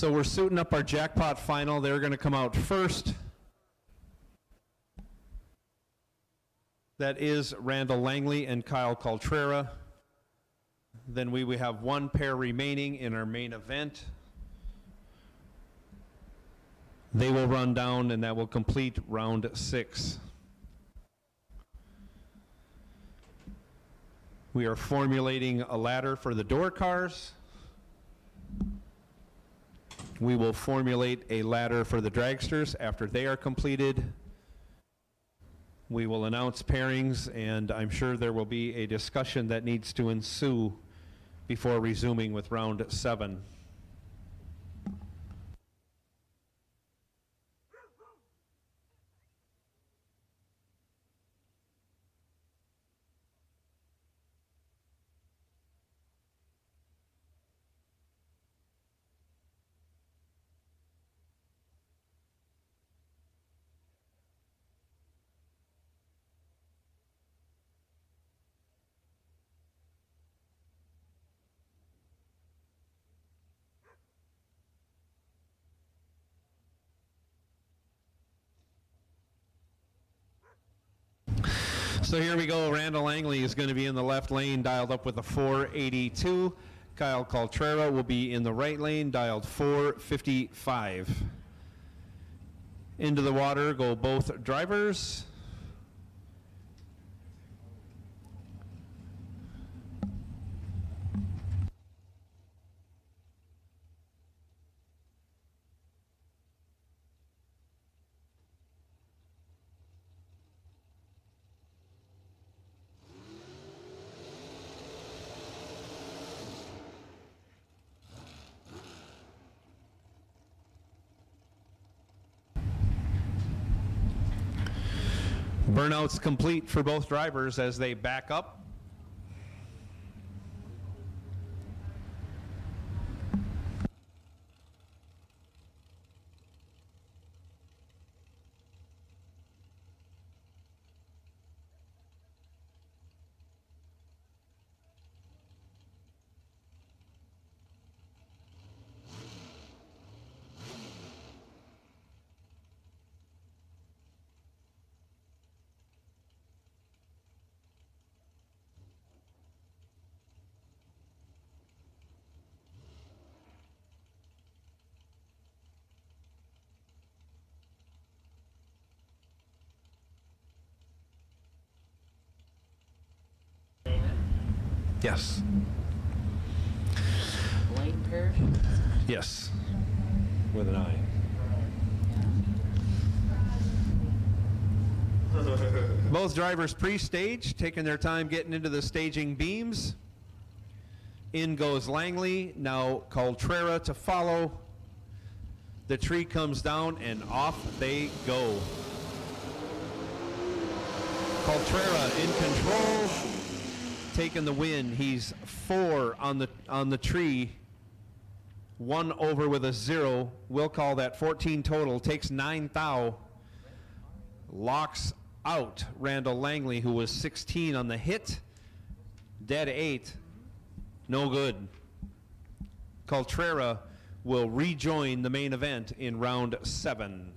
So we're suiting up our jackpot final. They're going to come out first. That is Randall Langley and Kyle Coltrera. Then we have one pair remaining in our main event. They will run down, and that will complete round 6. We are formulating a ladder for the door cars. We will formulate a ladder for the dragsters after they are completed. We will announce pairings, and I'm sure there will be a discussion that needs to ensue before resuming with round 7. So here we go. Randall Langley is going to be in the left lane, dialed up with a 482. Kyle Coltrera will be in the right lane, dialed 455. Into the water go both drivers. Burnouts complete for both drivers as they back up. Yes. Blank pair? Yes. With an I. Both drivers pre-stage, taking their time getting into the staging beams. In goes Langley, now Coltrera to follow. The tree comes down and off they go. Coltrera in control, taking the win. He's 4 on the tree, 1 over with a 0. We'll call that 14 total. Takes 9 thou. Locks out Randall Langley, who was 16 on the hit. Dead 8. No good. Coltrera will rejoin the main event in round 7.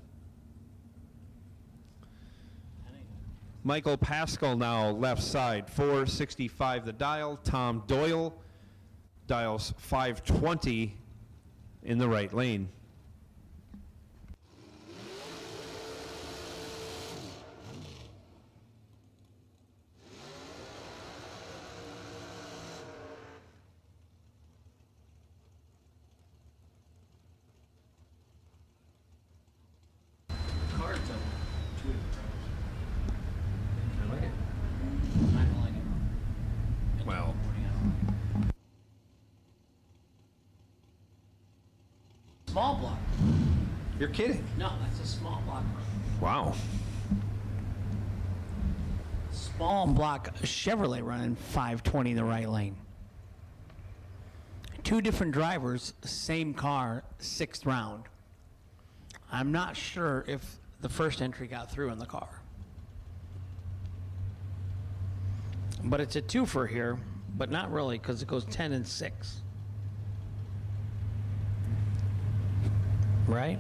Michael Pascal now left side, 465 the dial. Tom Doyle dials 520 in the right lane. Small block. You're kidding. No, that's a small block. Wow. Small block Chevrolet running 520 in the right lane. 2 different drivers, same car, 6th round. I'm not sure if the first entry got through in the car. But it's a twofer here, but not really because it goes 10 and 6. Right?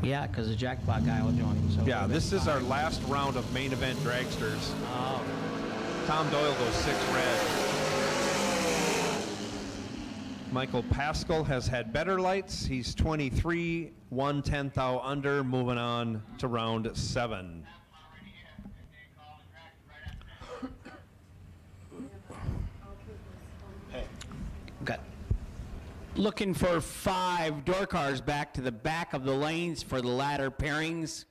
Yeah, because the jackpot guy will join. So Yeah, this is our last round of main event dragsters. Oh. Tom Doyle goes 6 red. Michael Pascal has had better lights. He's 23, 1/10 thou under, moving on to round 7. Got looking for 5 door cars back to the back of the lanes for the ladder pairings.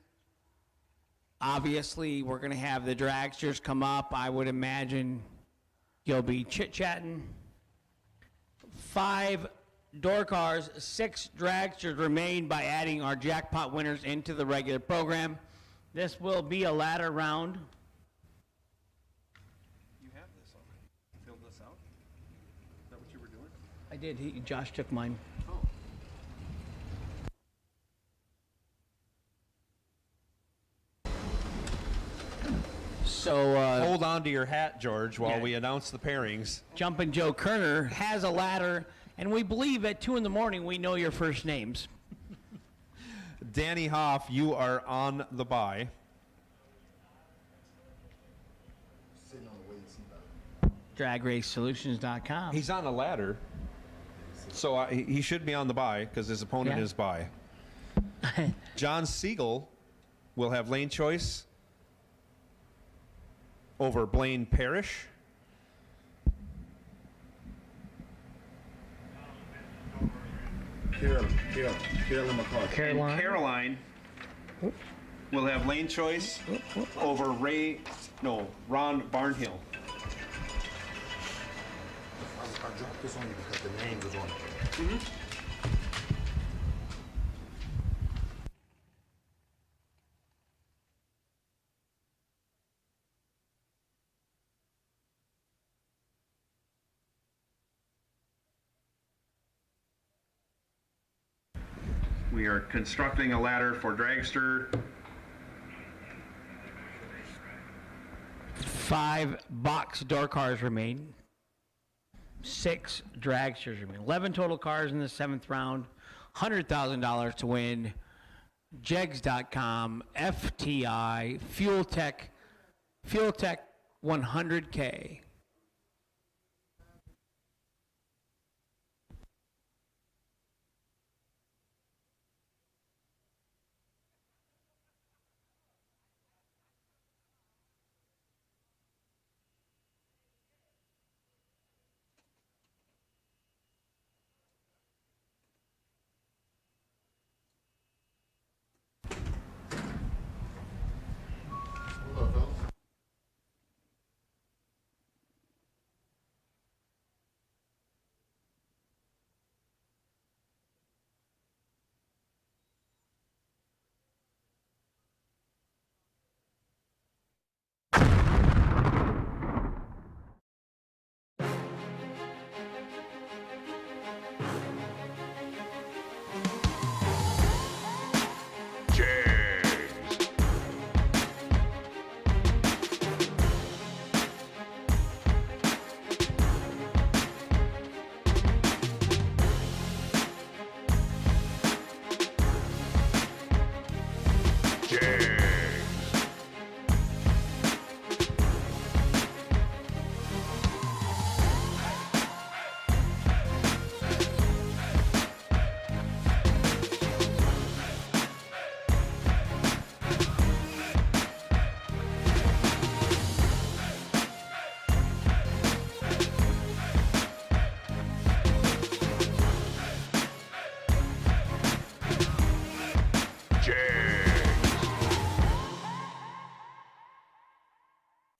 Obviously, we're going to have the dragsters come up. I would imagine you'll be chit-chatting. 5 door cars, 6 dragsters remain by adding our jackpot winners into the regular program. This will be a ladder round. You have this already. Filled this out? Is that what you were doing? I did. Josh took mine. Oh. So, Hold on to your hat, George, while Yeah. we announce the pairings. Jumpin' Joe Kerner has a ladder, and we believe at 2 in the morning we know your first names. Danny Hoff, you are on the bye. DragRaceSolutions.com. He's on a ladder, so he should be on the bye because his opponent Yeah. is bye. John Siegel will have lane choice over Blaine Parrish. Carolyn McCarthy. Caroline. Caroline will have lane choice over Ron Barnhill. I dropped this on you because the name was on it. We are constructing a ladder for dragster. 5 box door cars remain. 6 dragsters remain. 11 total cars in the 7th round. $100,000 to win. JEGS.com, FTI, Fuel Tech 100K.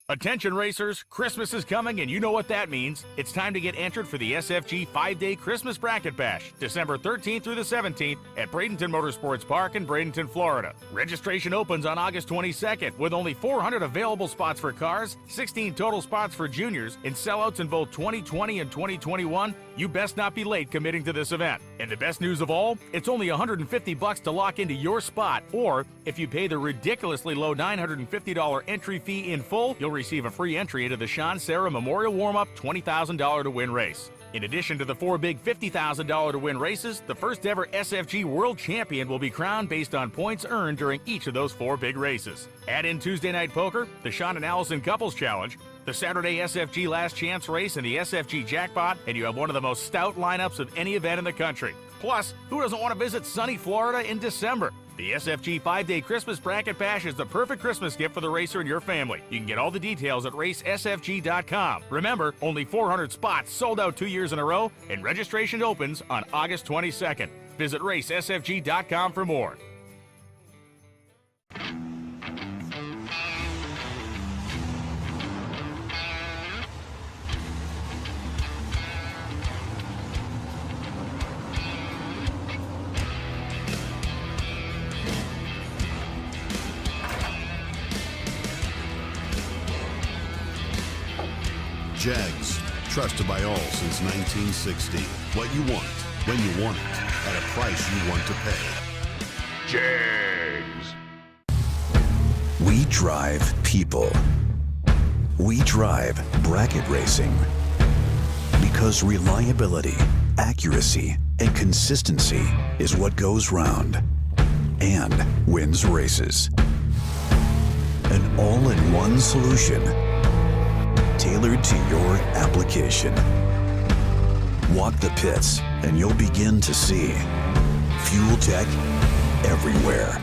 Attention racers, Christmas is coming and you know what that means. It's time to get entered for the SFG 5-day Christmas Bracket Bash, December 13th through the 17th at Bradenton Motorsports Park in Bradenton, Florida. Registration opens on August 22nd with only 400 available spots for cars, 16 total spots for juniors, and sellouts in both 2020 and 2021. You best not be late committing to this event. And the best news of all, it's only $150 to lock into your spot, or if you pay the ridiculously low $950 entry fee in full, you'll receive a free entry into the Sean Sarah Memorial Warm-Up $20,000 to win race. In addition to the 4 big $50,000 to win races, the first ever SFG World Champion will be crowned based on points earned during each of those 4 big races. Add in Tuesday Night Poker, the Sean and Allison Couples Challenge, the Saturday SFG Last Chance Race, and the SFG Jackpot, and you have one of the most stout lineups of any event in the country. Plus, who doesn't want to visit sunny Florida in December? The SFG 5-Day Christmas Bracket Bash is the perfect Christmas gift for the racer and your family. You can get all the details at racesfg.com. Remember, only 400 spots sold out 2 years in a row, and registration opens on August 22nd. Visit racesfg.com for more. JEGS, trusted by all since 1960. What you want, when you want it, at a price you want to pay. JEGS. We drive people. We drive bracket racing. Because reliability, accuracy, and consistency is what goes round and wins races. An all-in-one solution tailored to your application. Walk the pits and you'll begin to see fuel tech everywhere.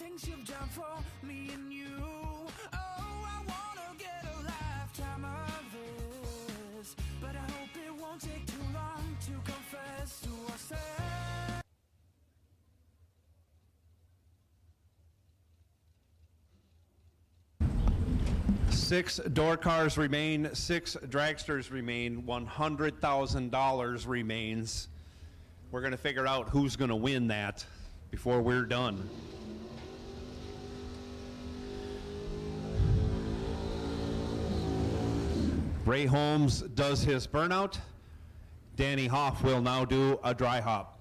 things you've done for me and you. Oh, I wanna get a lifetime of this, but I hope it won't take too long to confess to ourselves. Six door cars remain, six dragsters remain, $100,000 remains. We're going to figure out who's going to win that before we're done. Ray Holmes does his burnout. Danny Hoff will now do a dry hop.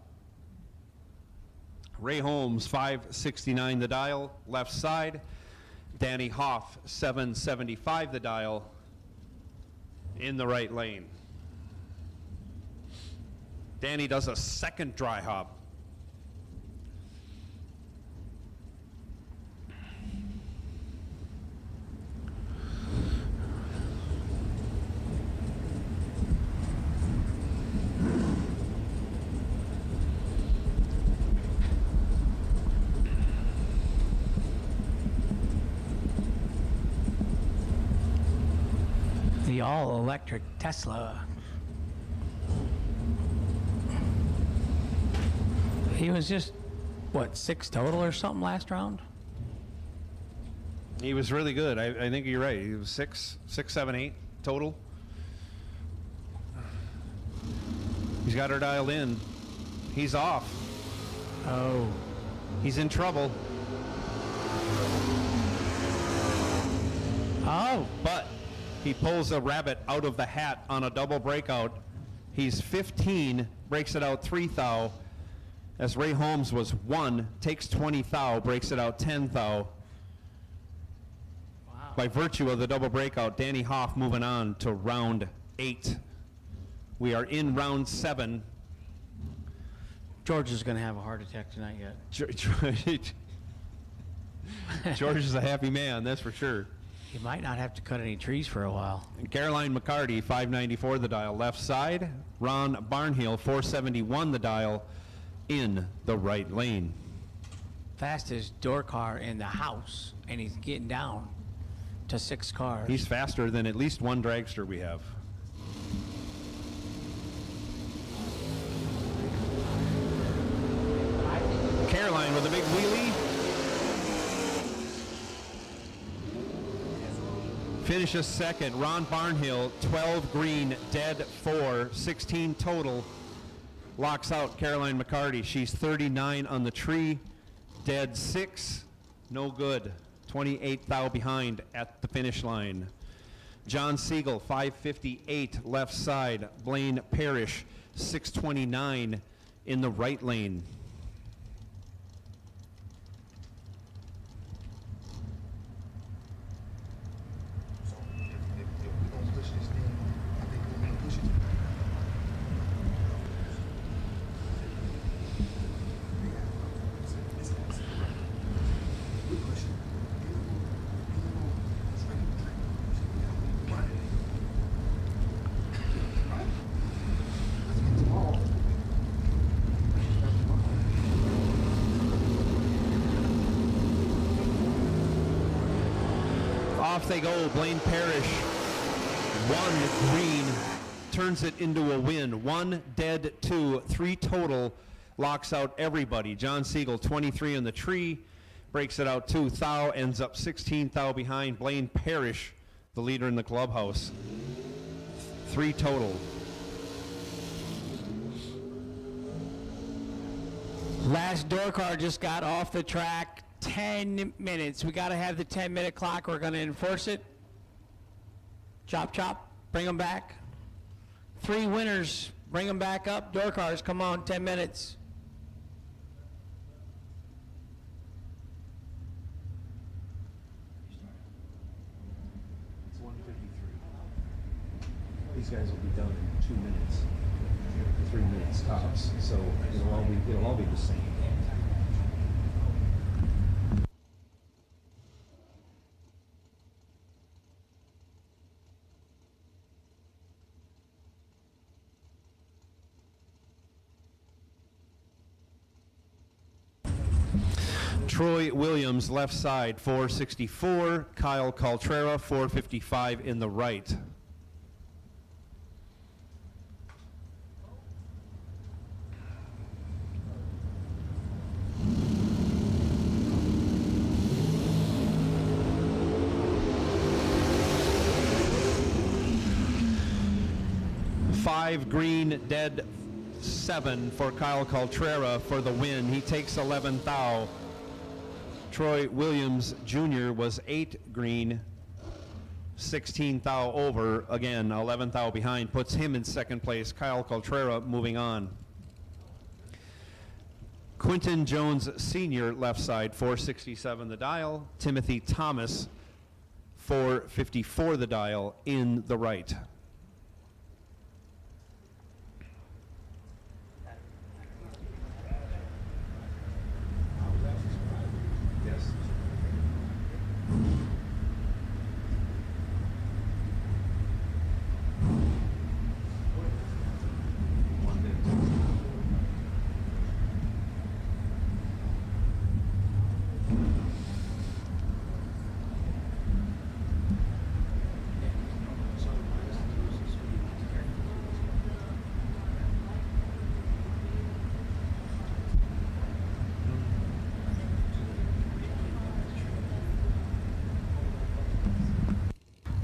Ray Holmes, 569 the dial, left side. Danny Hoff, 775 the dial, in the right lane. Danny does a second dry hop. The all-electric Tesla. He was just, what, 6 total or something last round? He was really good. I think you're right. He was 6, 7, 8 total. He's got her dialed in. He's off. Oh. He's in trouble. Oh. But he pulls a rabbit out of the hat on a double breakout. He's 15, breaks it out 3 thou. As Ray Holmes was 1, takes 20 thou, breaks it out 10 thou. Wow. By virtue of the double breakout, Danny Hoff moving on to round 8. We are in round 7. George is going to have a heart attack tonight yet. George is a happy man, that's for sure. He might not have to cut any trees for a while. And Caroline McCarty, 594 the dial, left side. Ron Barnhill, 471 the dial, in the right lane. Fastest door car in the house, and he's getting down to 6 cars. He's faster than at least one dragster we have. Caroline with a big wheelie. Finishes second. Ron Barnhill, 12 green, dead 4, 16 total. Locks out Caroline McCarty. She's 39 on the tree, dead 6, no good. 28 thou behind at the finish line. John Siegel, 558 left side. Blaine Parrish, 629 in the right lane. So if we're gonna push this thing, I think we're gonna push it. We push it. Off they go. Blaine Parrish, 1 green, turns it into a win. 1 dead 2, 3 total, locks out everybody. John Siegel, 23 on the tree, breaks it out 2 thou, ends up 16 thou behind. Blaine Parrish, the leader in the clubhouse. 3 total. Last door car just got off the track. 10 minutes. We got to have the 10-minute clock. We're going to enforce it. Chop, chop. Bring them back. 3 winners. Bring them back up. Door cars, come on. 10 minutes. It's 1:53. These guys will be done in 2 minutes, 3 minutes tops. So it'll all be the same. Troy Williams, left side, 464. Kyle Caltrera, 455 in the right. Five green, dead 7 for Kyle Caltrera for the win. He takes 11th thou. Troy Williams Jr. was 8 green, 16th thou over. Again, 11th thou behind, puts him in second place. Kyle Caltrera moving on. Quinton Jones Sr., left side, 467 the dial. Timothy Thomas, 454 the dial in the right.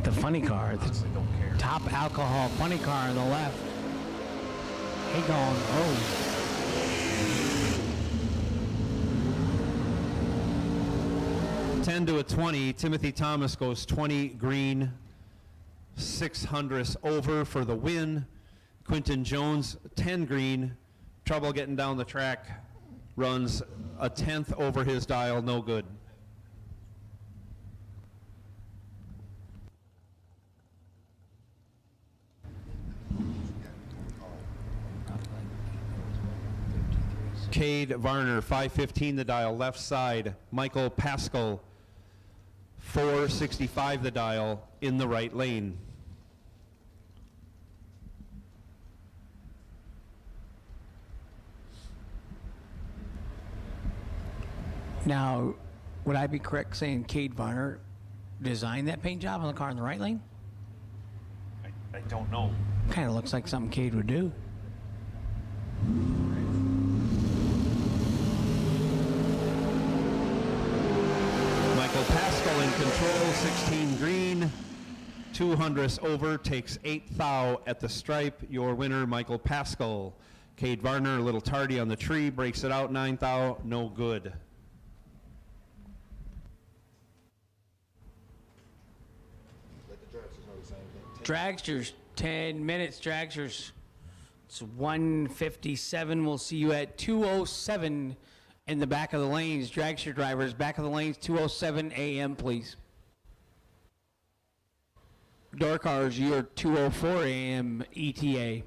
The funny car, the top alcohol funny car on the left. He going, oh. Ten to a 20. Timothy Thomas goes 20 green, 600 over for the win. Quinton Jones, 10 green, trouble getting down the track, runs a 10th over his dial, no good. Cade Varner, 515 the dial, left side. Michael Pascal, 465 the dial, in the right lane. Now, would I be correct saying Cade Varner designed that paint job on the car in the right lane? I don't know. Kind of looks like something Cade would do. Michael Pascal in control, 16 green, 200 over, takes 8th thou at the stripe. Your winner, Michael Pascal. Cade Varner, a little tardy on the tree, breaks it out, 9th thou, no good. Let the dragsters know the same thing. Dragsters, 10 minutes, Dragsters. It's 1:57. We'll see you at 2:07 in the back of the lanes. Dragster drivers, back of the lanes, 2:07 a.m., please. Door cars, you're 2:04 a.m. ETA.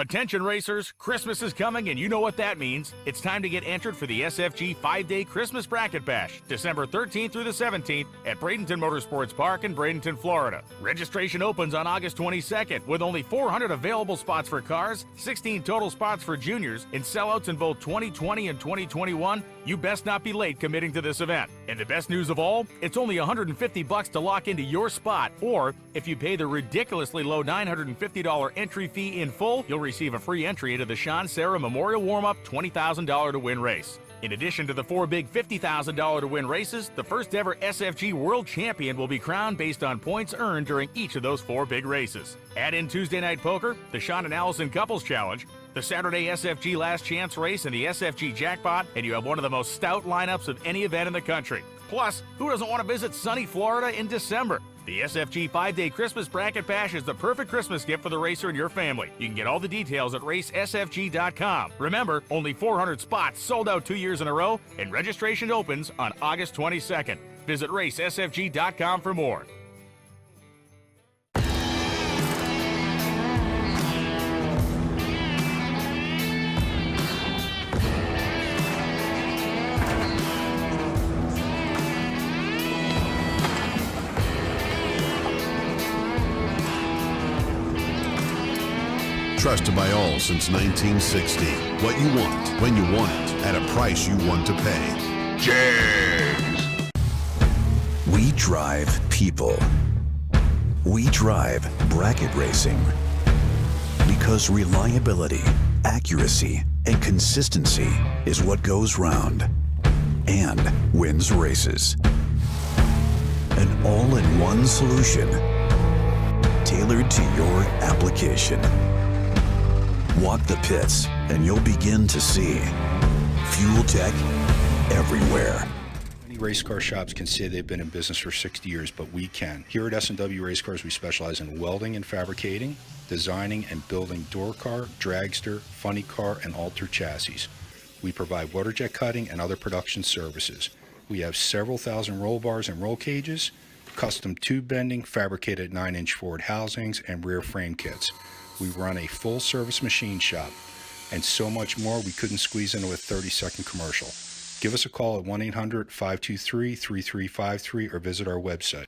Attention racers, Christmas is coming and you know what that means. It's time to get entered for the SFG 5-day Christmas Bracket Bash, December 13th through the 17th at Bradenton Motorsports Park in Bradenton, Florida. Registration opens on August 22nd with only 400 available spots for cars, 16 total spots for juniors, and sellouts in both 2020 and 2021. You best not be late committing to this event. And the best news of all, it's only $150 to lock into your spot, or if you pay the ridiculously low $950 entry fee in full, you'll receive a free entry into the Sean Sarah Memorial Warm-Up $20,000 to win race. In addition to the 4 big $50,000 to win races, the first ever SFG World Champion will be crowned based on points earned during each of those 4 big races. Add in Tuesday Night Poker, the Sean and Allison Couples Challenge, the Saturday SFG Last Chance Race, and the SFG Jackpot, and you have one of the most stout lineups of any event in the country. Plus, who doesn't want to visit sunny Florida in December? The SFG 5-day Christmas Bracket Bash is the perfect Christmas gift for the racer and your family. You can get all the details at racesfg.com. Remember, only 400 spots sold out 2 years in a row, and registration opens on August 22nd. Visit racesfg.com for more. Trusted by all since 1960. What you want, when you want it, at a price you want to pay. JEGS. We drive people. We drive bracket racing. Because reliability, accuracy, and consistency is what goes round and wins races. An all-in-one solution tailored to your application. Walk the pits and you'll begin to see fuel tech everywhere. Many race car shops can say they've been in business for 60 years, but we can. Here at S&W Race Cars, we specialize in welding and fabricating, designing and building door car, dragster, funny car, and alter chassis. We provide water jet cutting and other production services. We have several thousand roll bars and roll cages, custom tube bending, fabricated 9-inch forward housings, and rear frame kits. We run a full-service machine shop, and so much more we couldn't squeeze into a 30-second commercial. Give us a call at 1-800-523-3353 or visit our website.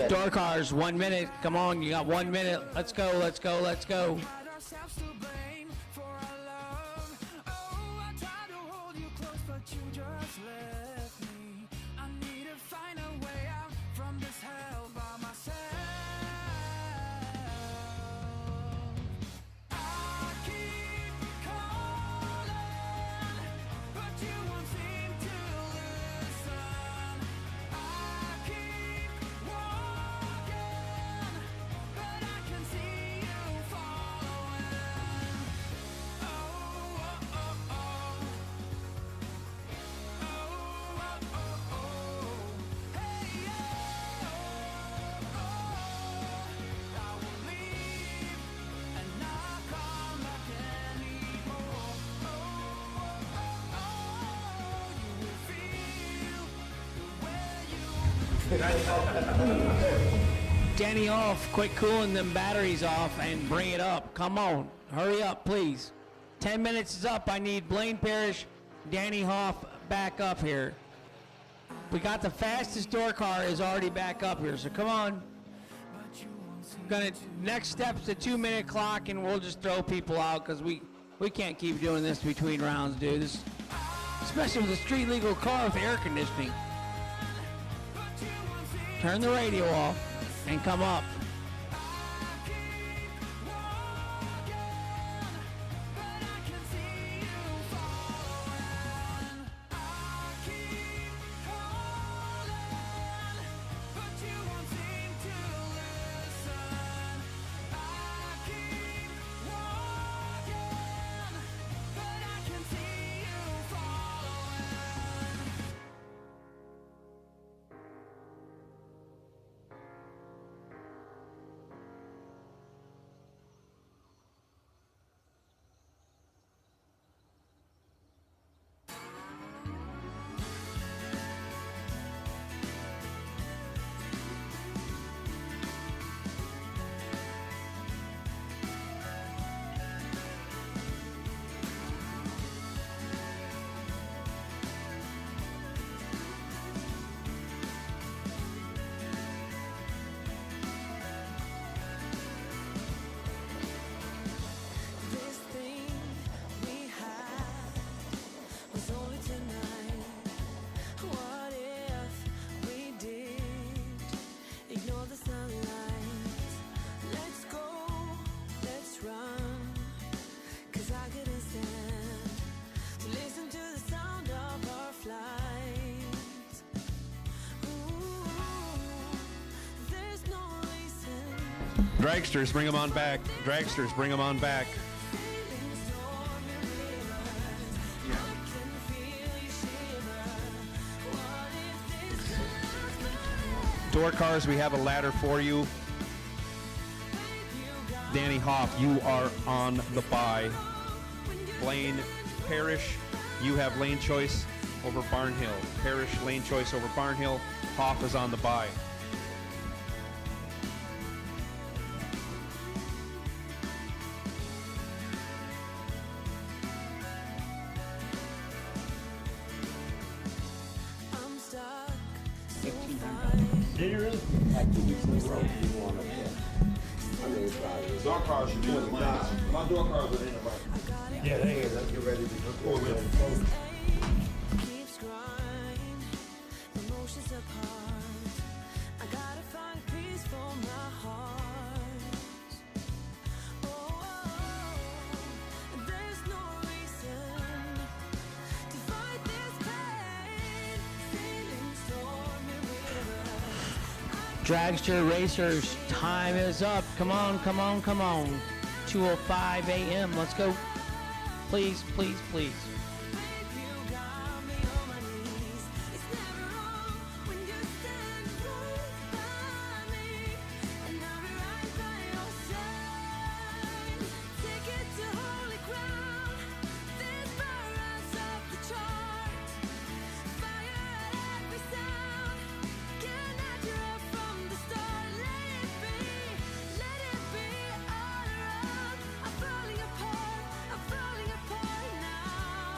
Door cars, 1 minute. Come on, you got 1 minute. Let's go, let's go, let's go. ourselves to blame for our love. Oh, I tried to hold you close, but you just left me. I need to find a way out from this hell by myself. I keep calling, but you won't seem to listen. I keep walking, but I can see you following. Oh, oh, oh, oh. Oh, oh, oh, oh. Hey, yeah. Oh, I will leave and not come back anymore. Oh, oh, oh, oh. You will feel the way you Danny off, quit cooling them batteries off and bring it up. Come on, hurry up, please. 10 minutes is up. I need Blaine Parrish, Danny Hoff back up here. We got the fastest door car is already back up here, so come on. Next step's the 2-minute clock, and we'll just throw people out because we can't keep doing this between rounds, dude. Especially with a street legal car with air conditioning. Turn the radio off and come up. I keep walking, but I can Dragsters, bring them on back. Dragsters, bring them on back. Door cars, we have a ladder for you. Danny Hoff, you are on the bye. Blaine Parrish, you have lane choice over Barnhill. Parrish, lane choice over Barnhill. Hoff is on the bye. I'm stuck so far. Door cars should be in the line. My door cars are in the line. Yeah, they is. Let's get ready to go. Keeps growing, emotions apart. I gotta find peace for my heart. Oh, there's no reason to fight this pain. Sailing stormy rivers. Dragster racers, time is up. Come on, come on, come on. 2:05 a.m. Let's go. Please, please, please. You got me on my knees. It's never wrong when you stand right by me, and I'll be right by your side. Take it to holy ground. This rise up the chart. Fire at every sound. Can't add you up from the start. Let it be all around. I'm falling apart now.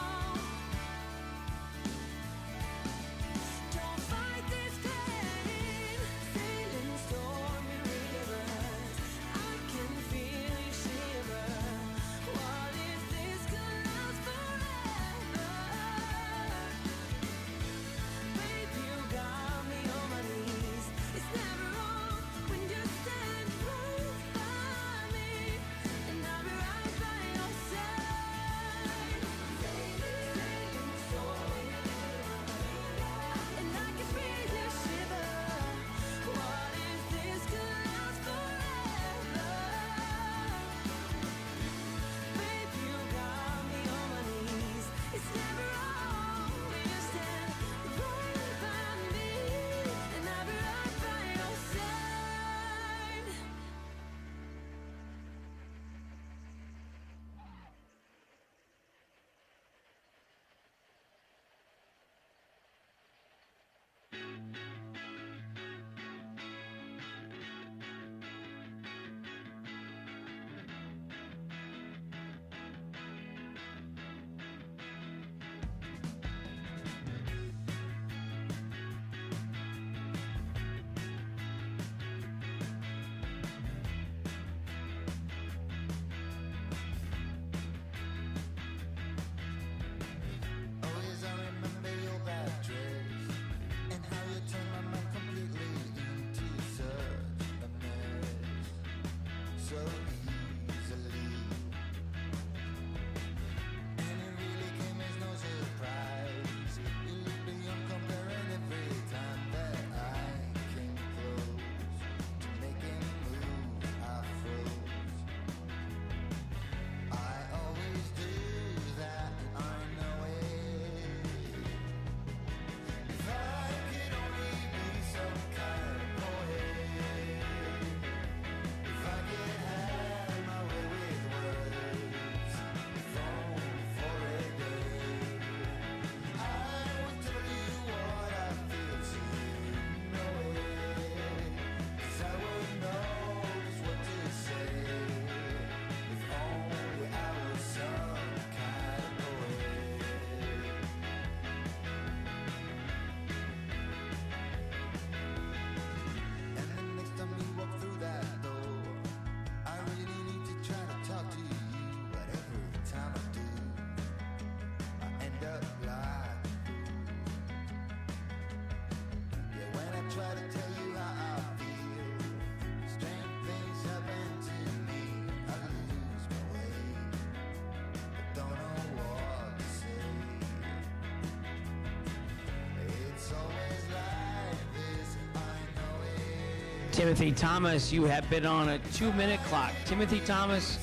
Timothy Thomas, you have been on a 2-minute clock. Timothy Thomas,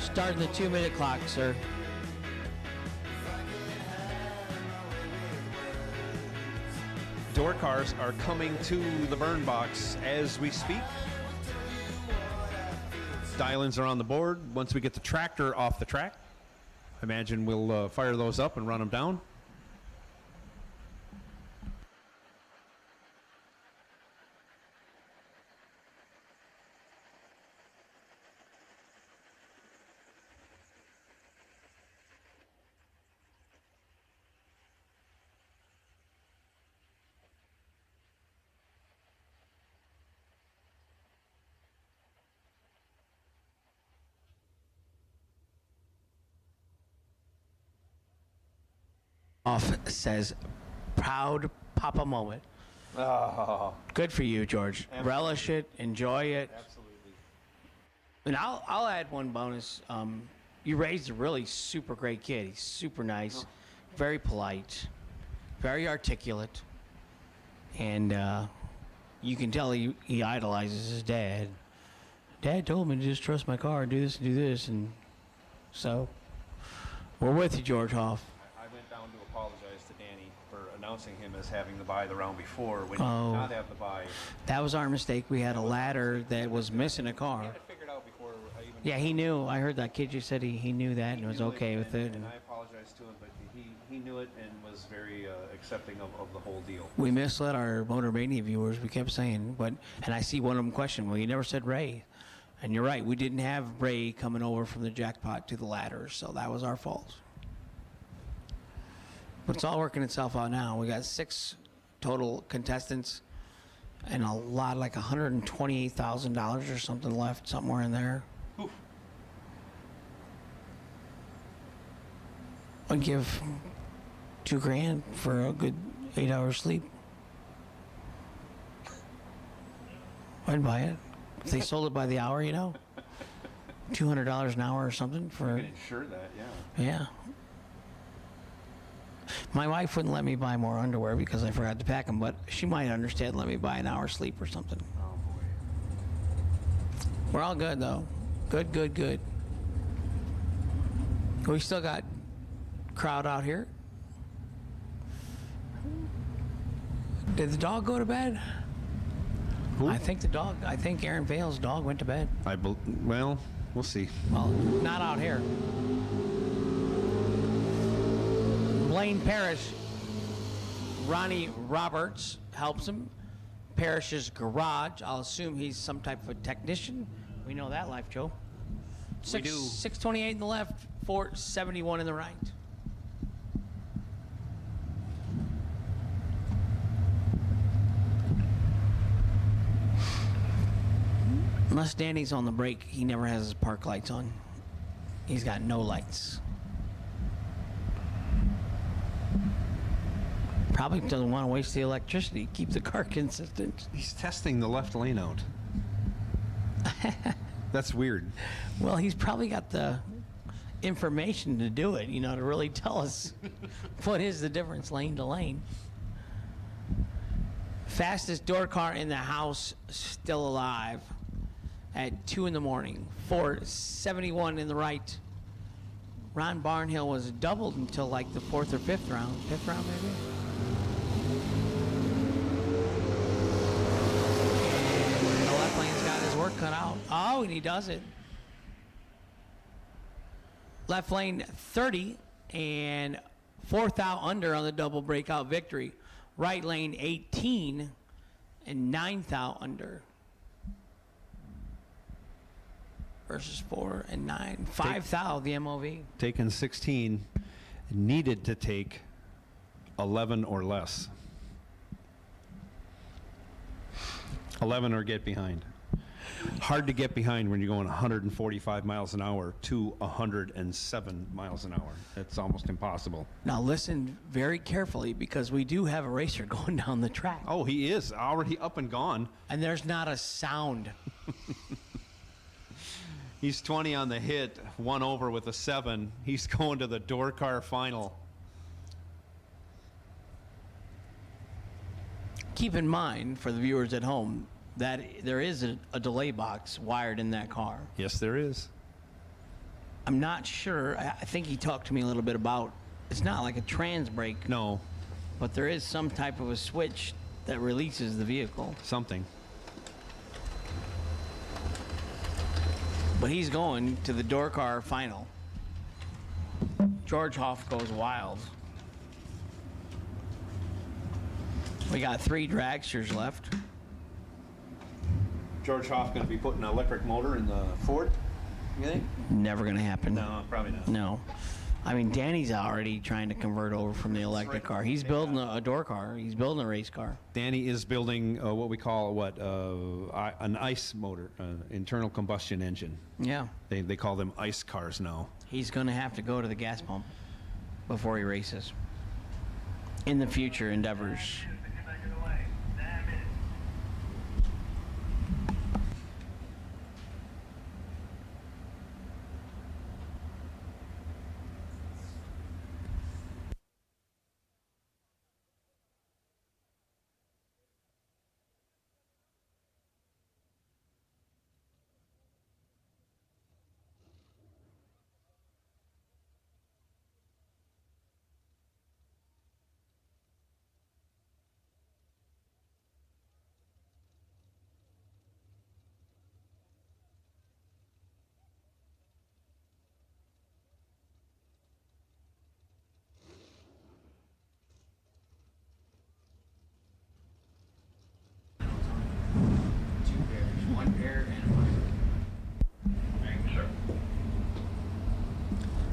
starting the 2-minute clock, sir. Door cars are coming to the burn box as we speak. Dial-ins are on the board. Once we get the tractor off the track, I imagine we'll fire those up and run them down. Off says, proud Papa moment. Oh, Good for you, George. Absolutely. Relish it, enjoy it. absolutely. And I'll add one bonus. You raised a really super great kid. He's super nice, very polite, very articulate, and you can tell he idolizes his dad. Dad told me to just trust my car and do this and do this, and so we're with you, George Hoff. I went down to apologize to Danny for announcing him as having the bye the round before when Oh. he did not have the bye. That was our mistake. We had a ladder that was missing a I car. had it figured out before I even. Yeah, he knew. I heard that kid. You said he knew that and was knew okay with it. And I apologized to him, but he knew it and was very accepting of the whole deal. We misled our Motor Mania viewers. We kept saying, and I see one of them question, well, you never said Ray. And you're right. We didn't have Ray coming over from the jackpot to the ladder, so that was our fault. But it's all working itself out now. We got 6 total contestants and a lot, like $128,000 or something left, somewhere in there. Oof. I'd give $2,000 for a good 8 hours sleep. I'd buy it. If they sold it by the hour, $200 an hour or something for. You can insure that, yeah. Yeah. My wife wouldn't let me buy more underwear because I forgot to pack them, but she might understand. Let me buy an hour's sleep or something. Oh boy. We're all good though. Good, good, good. We still got crowd out here. Did the dog go to bed? Who? I think Aaron Vale's dog went to bed. Well, we'll see. Well, not out here. Blaine Parrish, Ronnie Roberts helps him. Parrish's garage. I'll assume he's some type of a technician. We know that life, Joe. We do. 628 in the left, 471 in the right. Unless Danny's on the brake, he never has his park lights on. He's got no lights. Probably doesn't want to waste the electricity, keep the car consistent. He's testing the left lane out. That's weird. Well, he's probably got the information to do it, to really tell us what is the difference lane to lane. Fastest door car in the house still alive at 2 in the morning. 471 in the right. Ron Barnhill was doubled until like the 4th or 5th round. 5th round maybe? And the left lane's got his work cut out. Oh, and he does it. Left lane 30 and 4th out under on the double breakout victory. Right lane 18 and 9th out under. Versus 4 and 9. 5th out the MOV. Taking 16, needed to take 11 or less. 11 or get behind. Hard to get behind when you're going 145 miles an hour to 107 miles an hour. It's almost impossible. Now listen very carefully because we do have a racer going down the track. Oh, he is already up and gone. And there's not a sound. He's 20 on the hit, 1 over with a 7. He's going to the door car final. Keep in mind, for the viewers at home, that there is a delay box wired in that car. Yes, there is. I'm not sure. I think he talked to me a little bit about, it's not like a trans brake, No, but there is some type of a switch that releases the vehicle. something. But he's going to the door car final. George Hoff goes wild. We got 3 dragsters left. George Hoff going to be putting an electric motor in the Ford, you think? Never gonna happen. No, probably not. No. I mean, Danny's already trying to convert over from the electric car. He's building a door car. He's building a race car. Danny is building what we call an ICE motor, internal combustion engine. Yeah. They call them ICE cars now. He's gonna have to go to the gas pump before he races. In the future endeavors.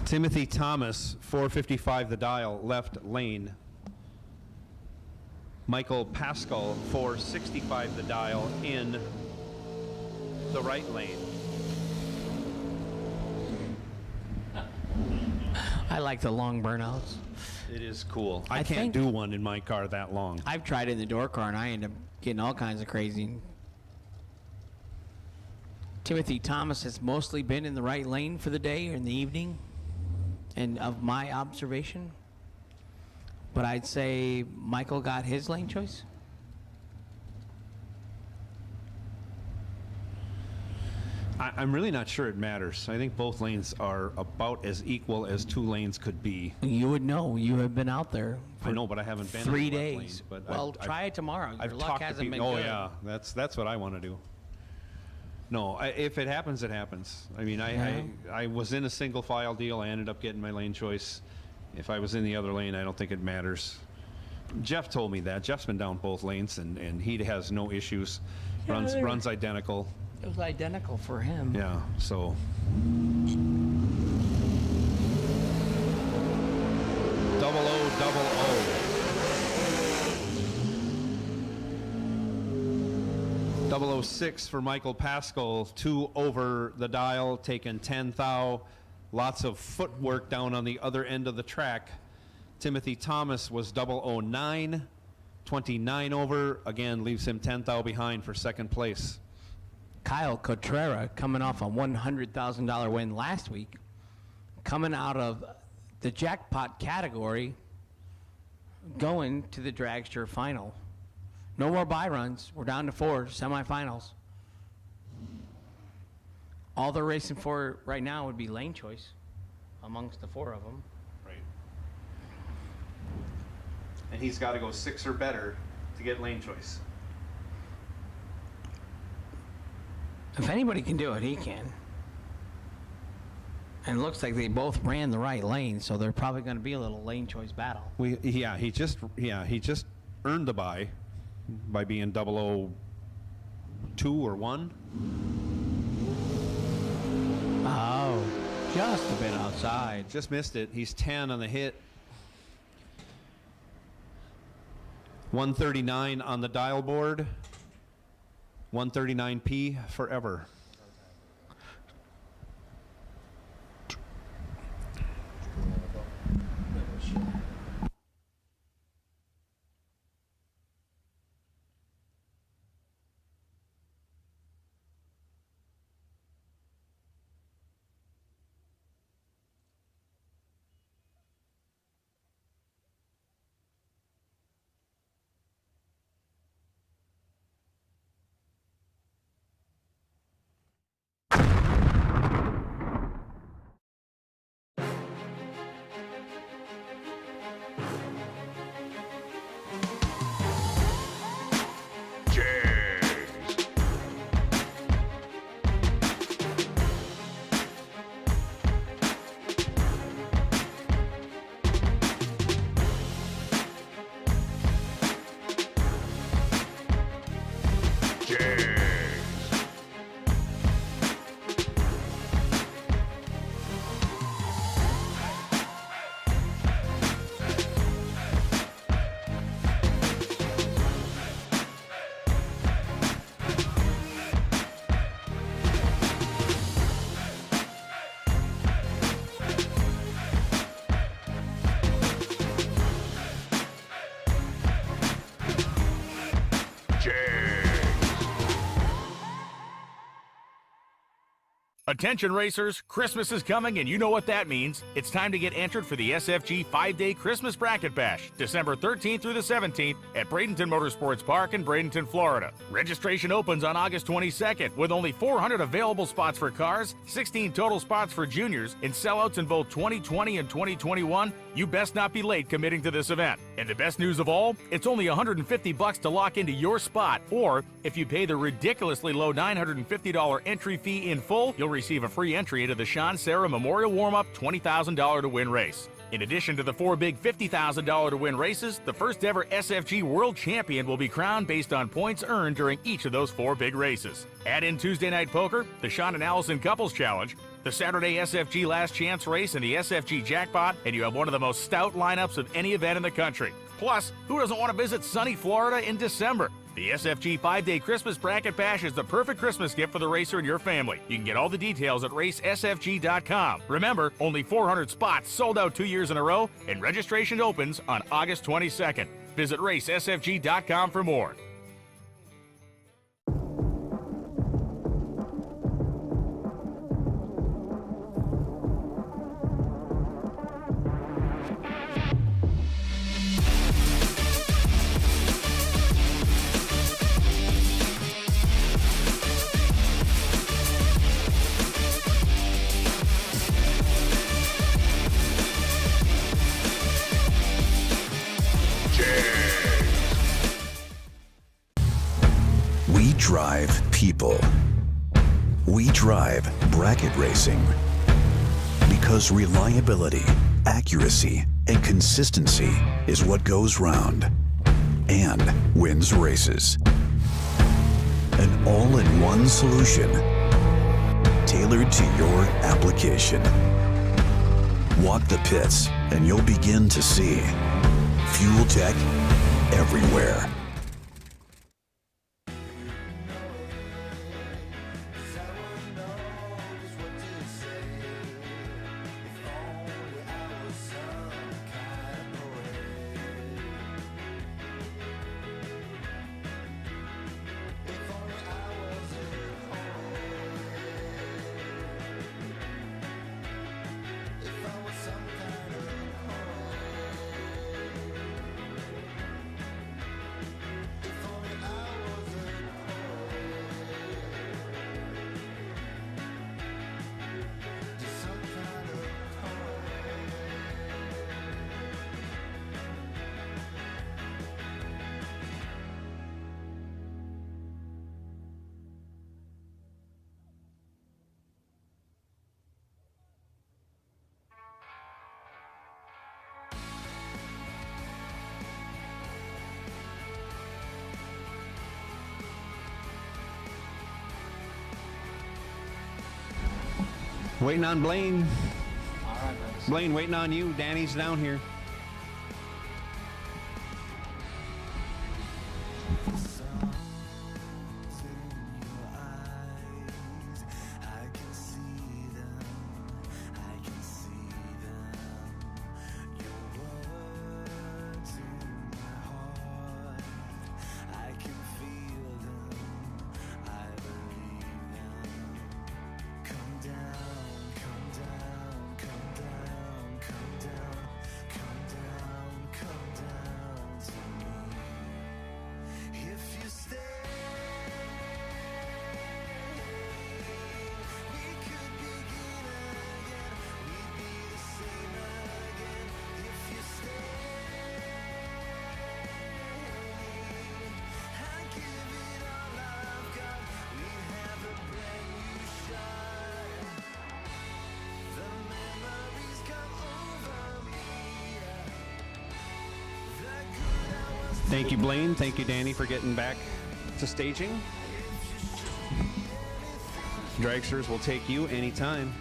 Timothy Thomas, 455 the dial, left lane. Michael Pascal, 465 the dial, in the right lane. I like the long burnouts. It is cool. I I can't think- do one in my car that long. I've tried it in the door car and I end up getting all kinds of crazy. Timothy Thomas has mostly been in the right lane for the day or in the evening, and of my observation. But I'd say Michael got his lane choice. I'm really not sure it matters. I think both lanes are about as equal as 2 lanes could be. You would know. You have been out there for I know, but I haven't been 3 in the left days. lane, but Well, I've try it tomorrow. Your I've luck talked to hasn't been people. Oh good. yeah, that's what I want to do. No, if it happens, it happens. I mean, I was in a single file deal. I ended up getting my lane choice. If I was in the other lane, I don't think it matters. Jeff told me that. Jeff's been down both lanes, and he has no issues. Runs identical. It was identical for him. Yeah, so. Double O, double O. 006 for Michael Pascal, 2 over the dial, taking 10 thou. Lots of footwork down on the other end of the track. Timothy Thomas was 009, 29 over. Again, leaves him 10 thou behind for second place. Kyle Cotrera, coming off a $100,000 win last week, coming out of the jackpot category, going to the dragster final. No more buy runs. We're down to 4 semifinals. All they're racing for right now would be lane choice amongst the 4 of them. Right. And he's got to go 6 or better to get lane choice. If anybody can do it, he can. And it looks like they both ran the right lane, so they're probably going to be a little lane choice battle. He just earned the bye by being 002 or 1. Oh, just a bit outside. Just missed it. He's 10 on the hit. 139 on the dial board. 139p forever. Attention racers, Christmas is coming and you know what that means. It's time to get entered for the SFG 5-Day Christmas Bracket Bash, December 13th through the 17th at Bradenton Motorsports Park in Bradenton, Florida. Registration opens on August 22nd with only 400 available spots for cars, 16 total spots for juniors, and sellouts in both 2020 and 2021. You best not be late committing to this event. And the best news of all, it's only $150 to lock into your spot, or if you pay the ridiculously low $950 entry fee in full, you'll receive a free entry into the Sean Sarah Memorial Warm-Up $20,000 to win race. In addition to the 4 big $50,000 to win races, the first ever SFG World Champion will be crowned based on points earned during each of those 4 big races. Add in Tuesday Night Poker, the Sean and Allison Couples Challenge, the Saturday SFG Last Chance Race, and the SFG Jackpot, and you have one of the most stout lineups of any event in the country. Plus, who doesn't want to visit sunny Florida in December? The SFG 5-Day Christmas Bracket Bash is the perfect Christmas gift for the racer and your family. You can get all the details at racesfg.com. Remember, only 400 spots sold out 2 years in a row, and registration opens on August 22nd. Visit racesfg.com for more. We drive people. We drive bracket racing. Because reliability, accuracy, and consistency is what goes round and wins races. An all-in-one solution tailored to your application. Walk the pits and you'll begin to see fuel tech everywhere. Waiting on Blaine. Blaine, waiting on you. Danny's down here. Thank you, Blaine. Thank you, Danny, for getting back to staging. Dragsters will take you anytime.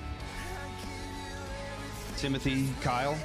Timothy, Kyle.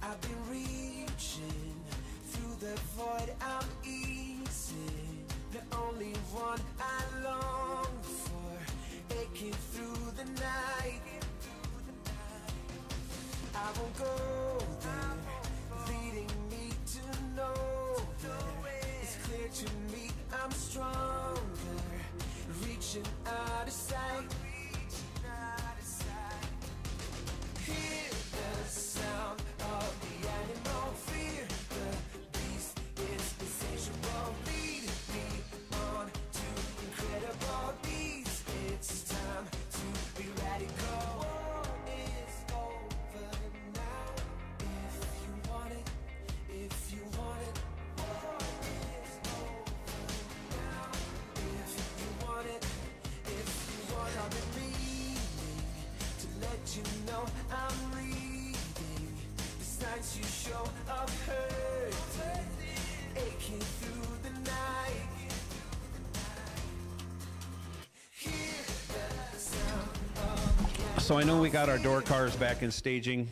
I've been reaching through the void, I'm easy. The only one I long for, aching through the night. I won't go there, leading me to nowhere. It's clear to me I'm stronger, reaching out of sight. Hear the sound of the animal fear. The beast is insatiable. Lead me on to incredible beats. It's time to be radical. War is over now. If you want it, if you want it. War is over now. If you want it, if you want it. I've been reading to let you know I'm reading. The signs you show of hurting, aching through the night. Hear the sound of So I know we got our door cars back in staging.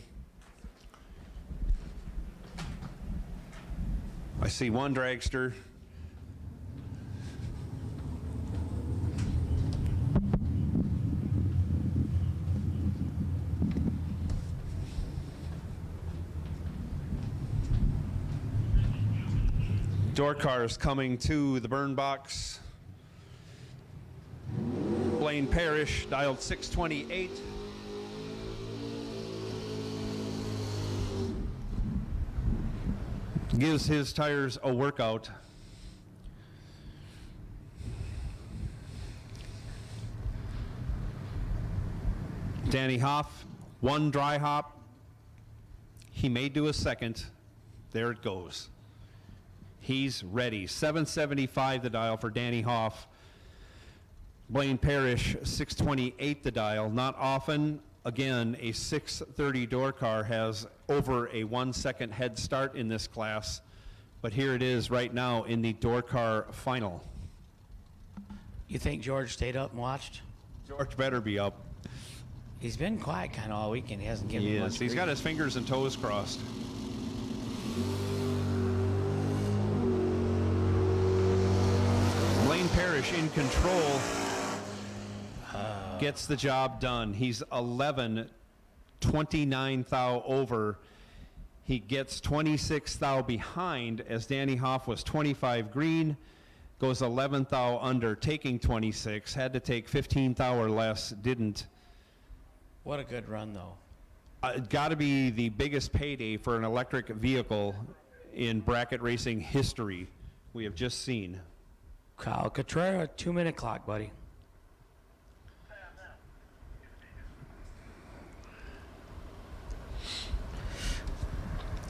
I see one dragster. Door cars coming to the burn box. Blaine Parrish, dialed 628. Gives his tires a workout. Danny Hoff, one dry hop. He may do a second. There it goes. He's ready. 775 the dial for Danny Hoff. Blaine Parrish, 628 the dial. Not often, again, a 630 door car has over a 1 second head start in this class, but here it is right now in the door car final. You think George stayed up and watched? George better be up. He's been quiet kind of all weekend. He hasn't given He me is. much He's got grief. his fingers and toes crossed. Blaine Parrish in control. Gets the job done. He's 11.29 thou over. He gets 26 thou behind as Danny Hoff was 25 green. goes 11th thou under, taking 26, had to take 15th thou or less, didn't. What a good run, though. Got to be the biggest payday for an electric vehicle in bracket racing history we have just seen. Kyle Cotrera, 2-minute clock, buddy.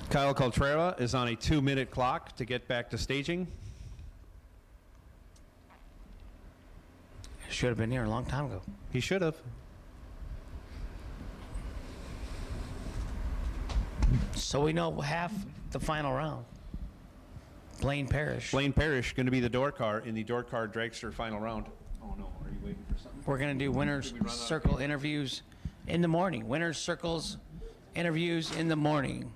Kyle Cotrera is on a 2-minute clock to get back to staging. Should have been here a long time ago. He should have. So we know half the final round. Blaine Parrish. Blaine Parrish going to be the door car in the door car dragster final round. Oh no, are you waiting for something? We're going to do winners circle interviews in the morning. Winners circles interviews in the morning.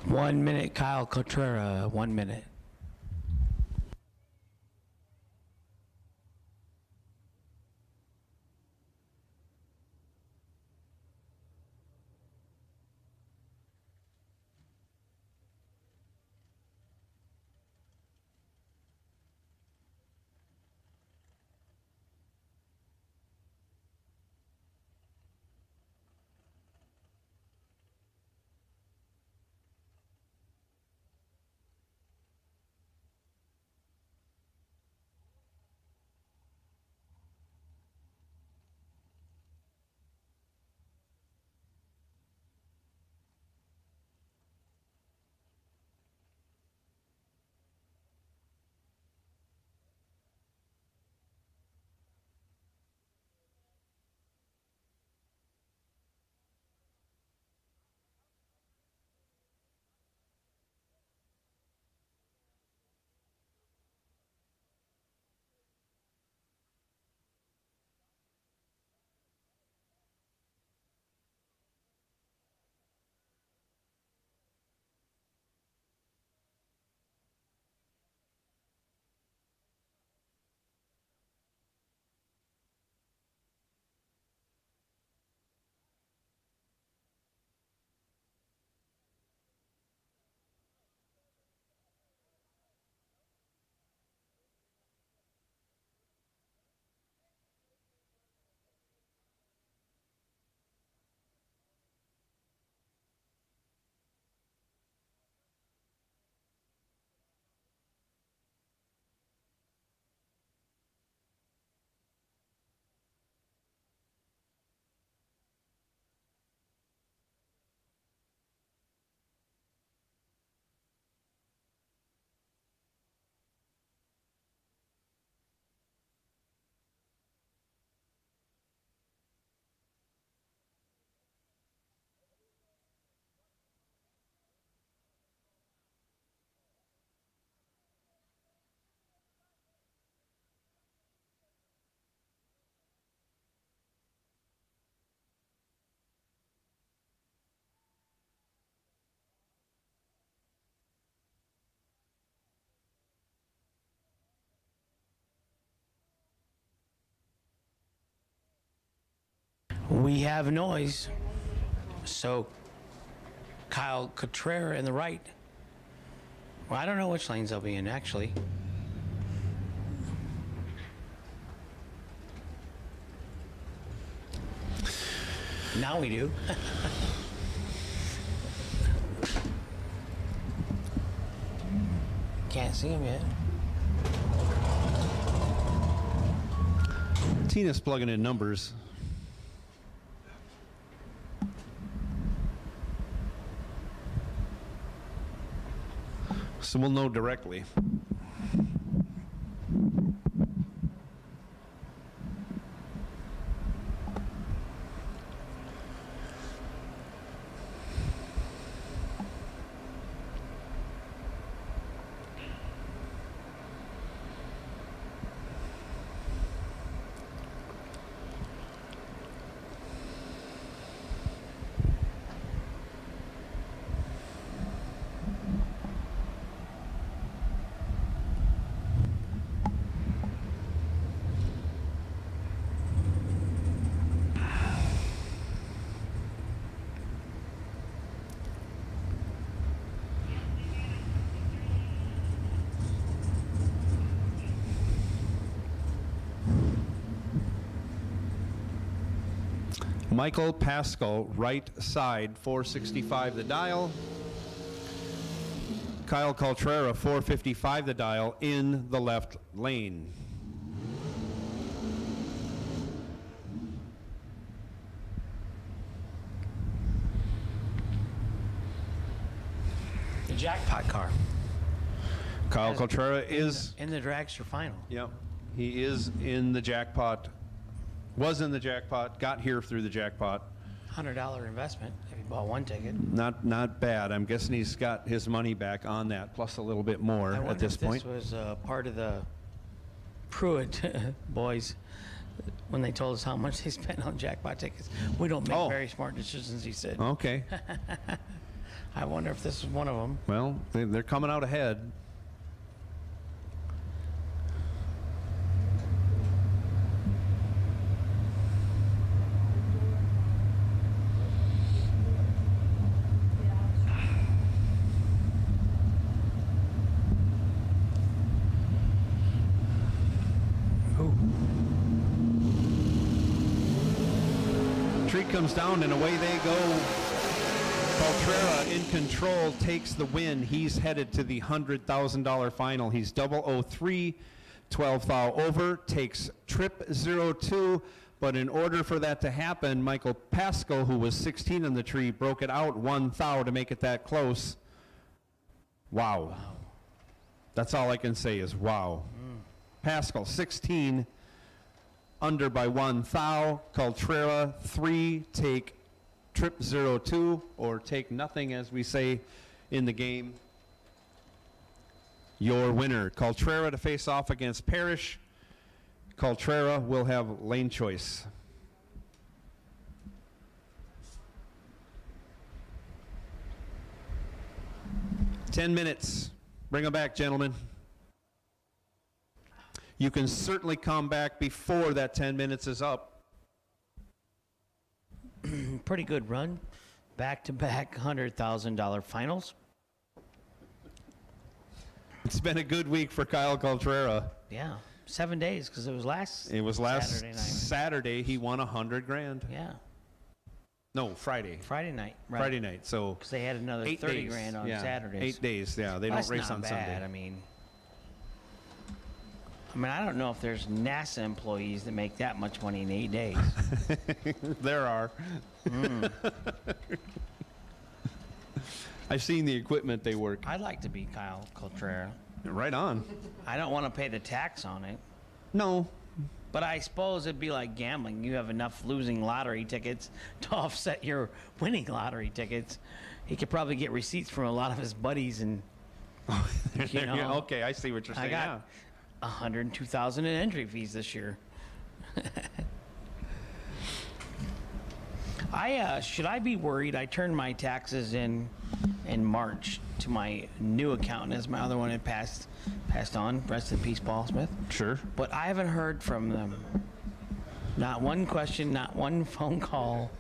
One minute, Kyle Cotrera, 1 minute. We have noise. So Kyle Cotrera in the right. Well, I don't know which lanes they'll be in, actually. Now we do. Can't see him yet. Tina's plugging in numbers. So we'll know directly. Michael Pascal, right side, 465 the dial. Kyle Coltrera, 455 the dial, in the left lane. The jackpot car. Kyle Coltrera is, In the dragster final. yep, he is in the jackpot, was in the jackpot, got here through the jackpot. $100 investment if you bought one ticket. Not bad. I'm guessing he's got his money back on that, plus a little bit more I at wonder this if point. this was part of the Pruitt boys when they told us how much they spent on jackpot tickets. We don't make Oh. very smart decisions, he said. Okay. I wonder if this is one of them. Well, they're coming out ahead. Tree comes down and away they go. Coltrera in control takes the win. He's headed to the $100,000 final. He's 003, 12 thou over, takes trip 02. But in order for that to happen, Michael Pascal, who was 16 in the tree, broke it out 1 thou to make it that close. Wow. That's all I can say is wow. Pascal, 16, under by 1 thou. Coltrera, 3, take trip 02, or take nothing, as we say in the game. Your winner, Coltrera, to face off against Parrish. Coltrera will have lane choice. Ten minutes. Bring them back, gentlemen. You can certainly come back before that 10 minutes is up. Pretty good run. Back-to-back $100,000 finals. It's been a good week for Kyle Coltrera. Yeah. 7 days, because it was last Last Saturday night. Saturday he won $100 grand. Yeah. No, Friday. Friday night. Right. Friday night. So Because they had another 8 30 days. grand on Yeah, Saturdays. 8 days. Yeah, they That's don't race not on bad. Sunday. I mean, I don't know if there's NASA employees that make that much money in 8 days. There are. I've seen the equipment they work. I'd like to be Kyle Coltrera. Right on. I don't want to pay the tax on it, No. but I suppose it'd be like gambling. You have enough losing lottery tickets to offset your winning lottery tickets. He could probably get receipts from a lot of his buddies, and you know, Okay, I see what you're I saying got now. $102,000 in entry fees this year. Should I be worried? I turned my taxes in March to my new accountant, as my other one had passed on. Rest in peace, Paul Smith. Sure. But I haven't heard from them. Not one question, not one phone call.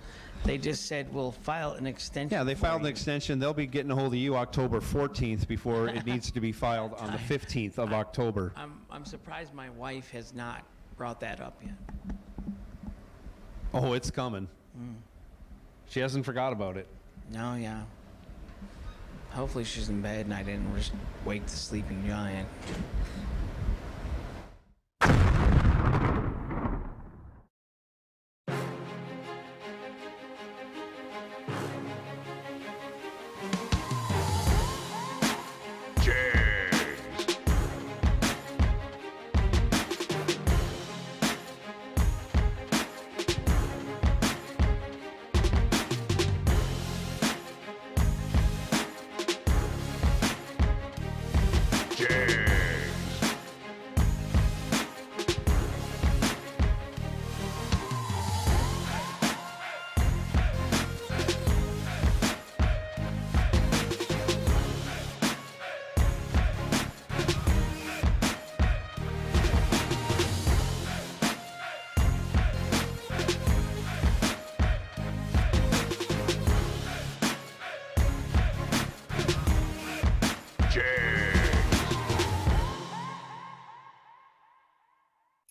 They just said we'll file an extension. Yeah, they for filed an you." extension. They'll be getting a hold of you October 14th before it needs to be filed on the 15th of October. I'm surprised my wife has not brought that up yet. Oh, it's coming. She hasn't forgot about it. No, yeah. Hopefully she's in bed and I didn't just wake the sleeping giant.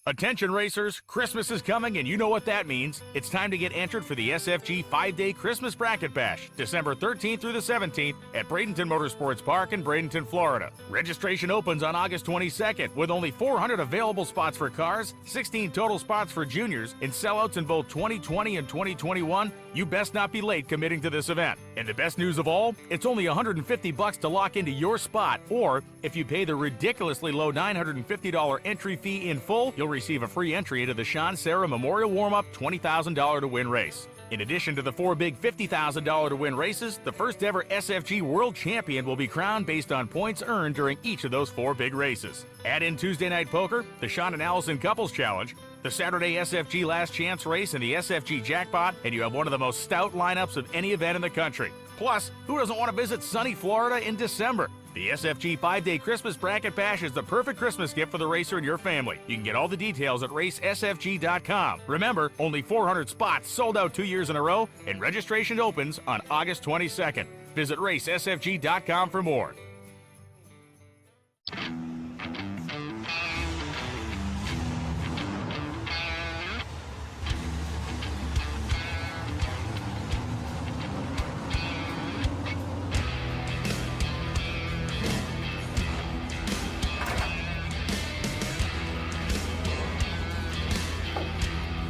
Attention racers, Christmas is coming and you know what that means. It's time to get entered for the SFG 5-day Christmas Bracket Bash, December 13th through the 17th at Bradenton Motorsports Park in Bradenton, Florida. Registration opens on August 22nd with only 400 available spots for cars, 16 total spots for juniors, and sellouts in both 2020 and 2021. You best not be late committing to this event. And the best news of all, it's only $150 to lock into your spot, or if you pay the ridiculously low $950 entry fee in full, you'll receive a free entry into the Sean Sarah Memorial Warm-Up $20,000 to win race. In addition to the 4 big $50,000 to win races, the first ever SFG World Champion will be crowned based on points earned during each of those 4 big races. Add in Tuesday Night Poker, the Sean and Allison Couples Challenge, the Saturday SFG Last Chance Race, and the SFG Jackpot, and you have one of the most stout lineups of any event in the country. Plus, who doesn't want to visit sunny Florida in December? The SFG 5-day Christmas Bracket Bash is the perfect Christmas gift for the racer and your family. You can get all the details at racesfg.com. Remember, only 400 spots sold out 2 years in a row, and registration opens on August 22nd. Visit racesfg.com for more.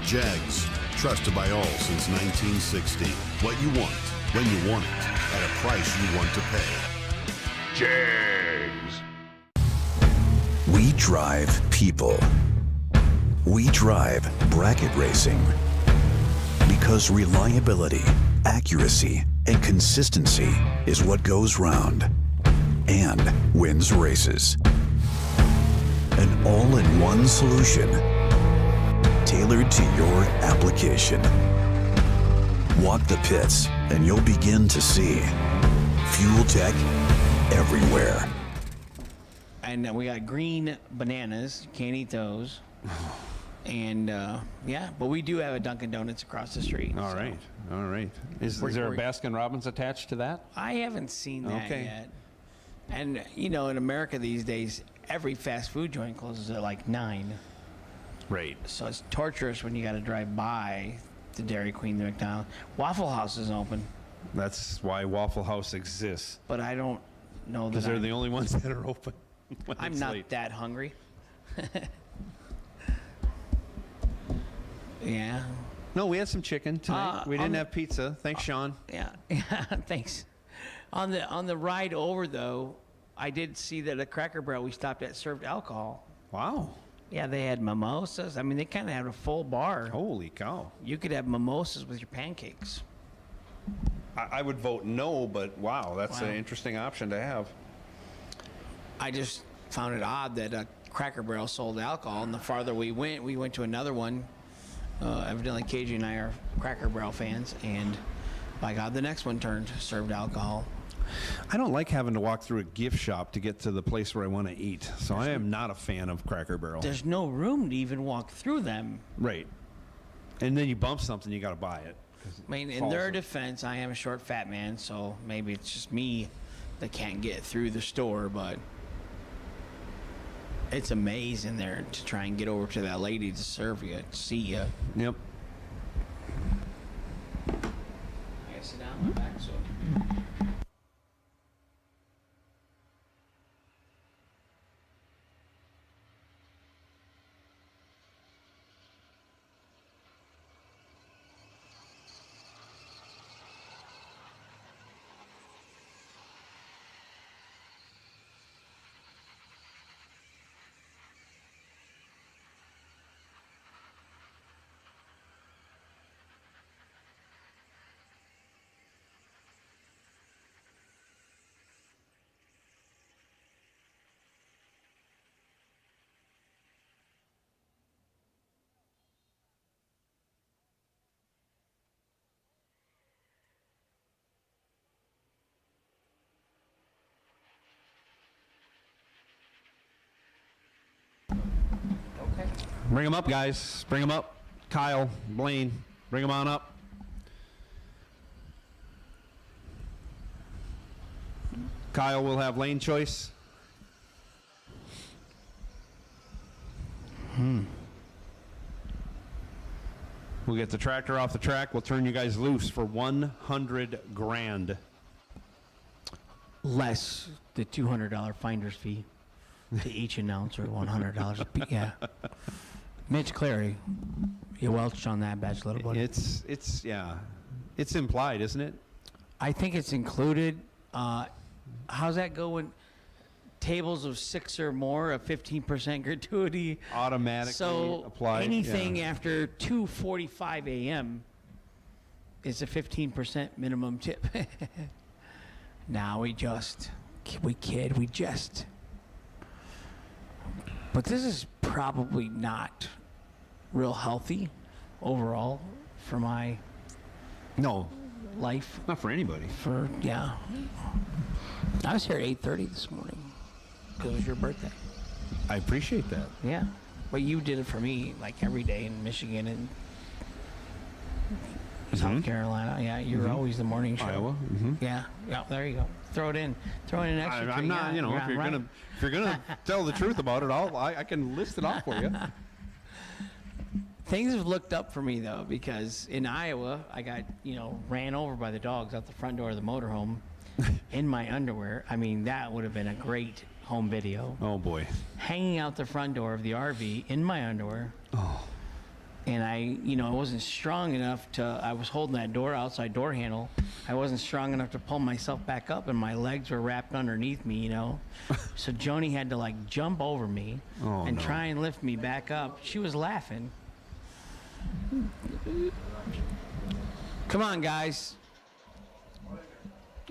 JEGS, trusted by all since 1960. What you want, when you want it, at a price you want to pay. JEGS. We drive people. We drive bracket racing. Because reliability, accuracy, and consistency is what goes round and wins races. An all-in-one solution tailored to your application. Walk the pits and you'll begin to see fuel tech everywhere. And we got green bananas. Can't eat those. And yeah, but we do have a Dunkin' Donuts across the street. All right, all right. Is there a Baskin Robbins attached to that? I haven't seen that Okay. yet. And you know, in America these days, every fast food joint closes at like 9. Right. So it's torturous when you got to drive by the Dairy Queen, the McDonald's. Waffle House is open, That's why Waffle House exists. but I don't know that Because they're the only ones that are open. when I'm it's not late. that hungry. Yeah. No, we had some chicken tonight. We didn't on- have pizza. Thanks, Sean. Yeah, yeah, thanks. On the ride over though, I did see that at Cracker Barrel we stopped at served alcohol. Wow. Yeah, they had mimosas. I mean, they kind of had a full bar. Holy cow. You could have mimosas with your pancakes. I would vote no, but wow, that's Wow. an interesting option to have. I just found it odd that Cracker Barrel sold alcohol, and the farther we went to another one. Evidently, KJ and I are Cracker Barrel fans, and by God, the next one served alcohol. I don't like having to walk through a gift shop to get to the place where I want to eat, so I am not a fan of Cracker Barrel. There's no room to even walk through them. Right. And then you bump something, you got to buy it. I mean, in their defense, I am a short, fat man, so maybe it's just me that can't get through the store, but it's amazing there to try and get over to that lady to serve you, to see you. Yep. I gotta sit down my back, so. Bring them up, guys. Bring them up. Kyle, Blaine, bring them on up. Kyle will have lane choice. We'll get the tractor off the track. We'll turn you guys loose for 100 grand. Less the $200 finder's fee to each announcer, $100. Yeah. Mitch Clary, you welched on that badge, little buddy. It's implied, isn't it? I think it's included. How's that go when tables of 6 or more, a 15% gratuity? Automatically So applied. anything after 2:45 a.m. is a 15% minimum tip. Now we kid, we jest. But this is probably not real healthy overall for my No, life. not for anybody. I was here at 8:30 this morning because it was your birthday. I appreciate that. Yeah. But you did it for me like every day in Michigan and South Carolina. Yeah, you were always the morning show. Iowa. Yeah, there you go. Throw it in an extra. I'm not, if you're gonna tell the truth about it, I can list it off for you. Things have looked up for me though, because in Iowa I got ran over by the dogs out the front door of the motorhome in my underwear. I mean, that would have been a great home video. Oh boy. Hanging out the front door of the RV in my underwear. Oh. And I wasn't strong enough I was holding that outside door handle. I wasn't strong enough to pull myself back up, and my legs were wrapped underneath me, So Joni had to jump over me and try and lift me back up. She was laughing. Come on, guys.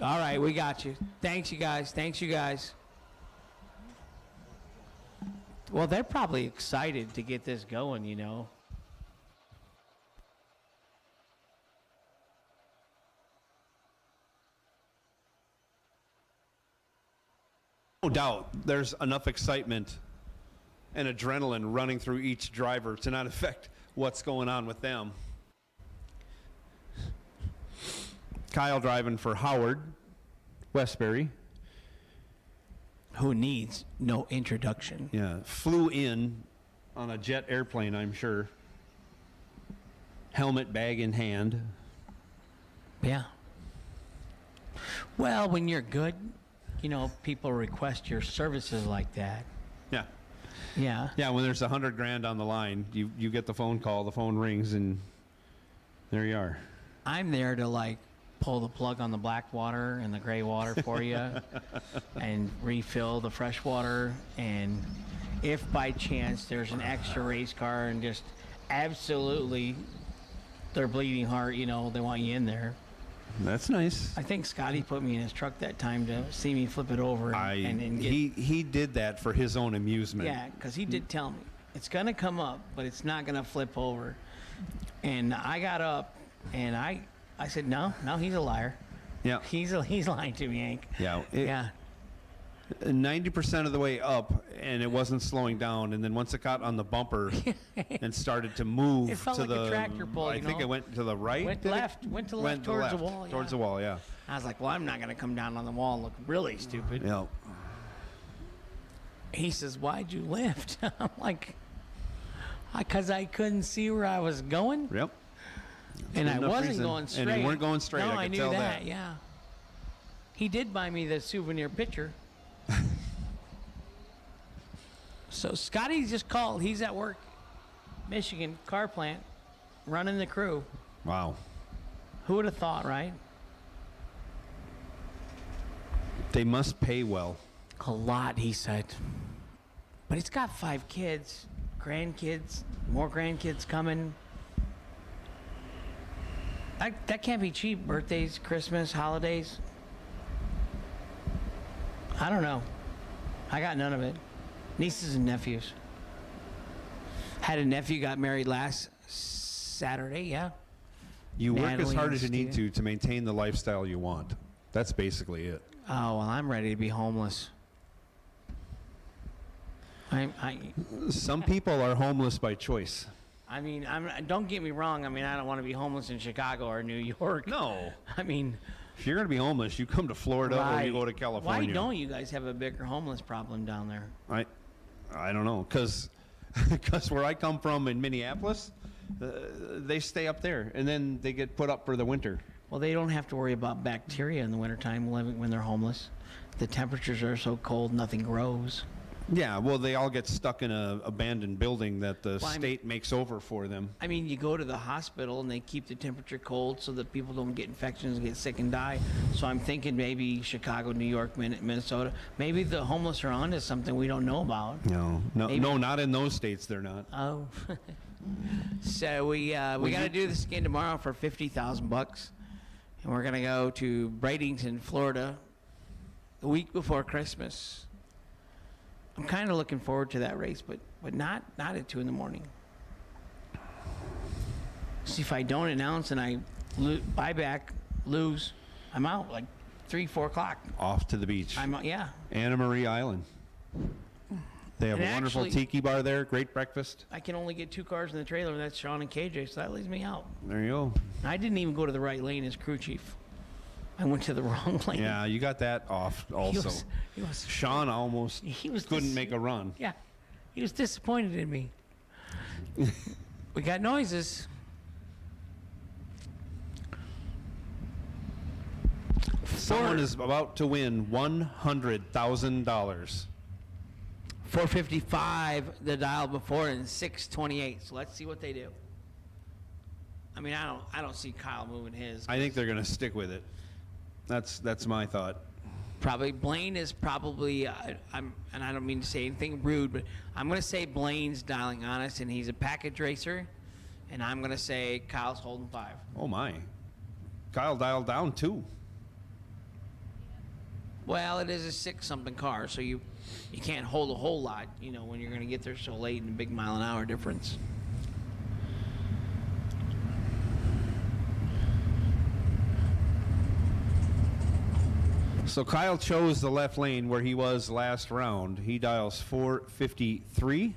All right, we got you. Thanks, you guys. Well, they're probably excited to get this going, No doubt there's enough excitement and adrenaline running through each driver to not affect what's going on with them. Kyle driving for Howard Westbury. Who needs no introduction. Yeah, flew in on a jet airplane, I'm sure. Helmet, bag in hand. Yeah. Well, when you're good, people request your services like that. Yeah. Yeah. Yeah, when there's 100 grand on the line, you get the phone call, the phone rings, and there you are. I'm there to pull the plug on the black water and the gray water for you and refill the fresh water. And if by chance there's an extra race car and just absolutely their bleeding heart, they want you in there. That's nice. I think Scotty put me in his truck that time to see me flip it over. He did that for his own amusement. Yeah, because he did tell me it's gonna come up, but it's not gonna flip over. And I got up, and I said, no, he's a liar. Yeah, he's lying to me, Hank. Yeah, yeah. 90% of the way up, and it wasn't slowing down. And then once it got on the bumper and started to move, it felt to like a tractor pull. I think it went to the right. Went to the left towards the wall. Yeah. Towards the wall, yeah. I was like, well, I'm not gonna come down on the wall and look really stupid. Yeah. He says, why'd you lift? I'm like, because I couldn't see where I was going. Yep. And I wasn't going straight. And you weren't going straight. No, I knew tell that. Yeah. He did buy me the souvenir picture. So Scotty just called. He's at work, Michigan car plant, running the crew. Wow. Who would have thought, right? They must pay well. A lot, he said. But he's got 5 kids, grandkids, more grandkids coming. That can't be cheap. Birthdays, Christmas, holidays. I don't know. I got none of it. Nieces and nephews. Had a nephew, got married last Saturday, yeah. You work Natalie as hard and as you need Steven. to maintain the lifestyle you want. That's basically it. Oh, well, I'm ready to be homeless. Some people are homeless by choice. I mean, don't get me wrong. I mean, I don't want to be homeless in Chicago or New York. No. I mean, if you're going to be homeless, you come to Florida or you go to California. Why don't you guys have a bigger homeless problem down there? I don't know, because where I come from in Minneapolis, They stay up there, and then they get put up for the winter. Well, they don't have to worry about bacteria in the wintertime when they're homeless. The temperatures are so cold, nothing grows. Yeah, well, they all get stuck in a abandoned building that the Well, state makes over for them. I mean, you go to the hospital and they keep the temperature cold so that people don't get infections, get sick, and die. So I'm thinking maybe Chicago, New York, Minnesota. Maybe the homeless are onto something we don't know about. No, Maybe. no, not in those states. They're not. Oh. So we got to do this again tomorrow for $50,000, and we're gonna go to Bradenton, Florida, the week before Christmas. I'm kind of looking forward to that race, but not at 2 in the morning. See, if I don't announce and I lose, I'm out like 3, 4 o'clock. Off to the beach. I'm out, yeah. Anna Marie Island. They have And a wonderful actually- tiki bar there. Great breakfast. I can only get 2 cars in the trailer, and that's Sean and KJ, so that leaves me out. There you go. I didn't even go to the right lane as crew chief. I went to the wrong lane. Yeah, you got that off also. He was Sean almost couldn't make a run. Yeah, he was disappointed in me. We got noises. Someone is about to win $100,000. 455 the dial before and 628. So let's see what they do. I mean, I don't see Kyle moving his. I think they're going to stick with it. That's my thought. Probably Blaine is probably and I don't mean to say anything rude, but I'm going to say Blaine's dialing on us, and he's a package racer, and I'm going to say Kyle's holding 5. Oh my. Kyle dialed down 2. Well, it is a 6-something car, so you can't hold a whole lot, when you're going to get there so late and a big mile-an-hour difference. So Kyle chose the left lane where he was last round. He dials 453.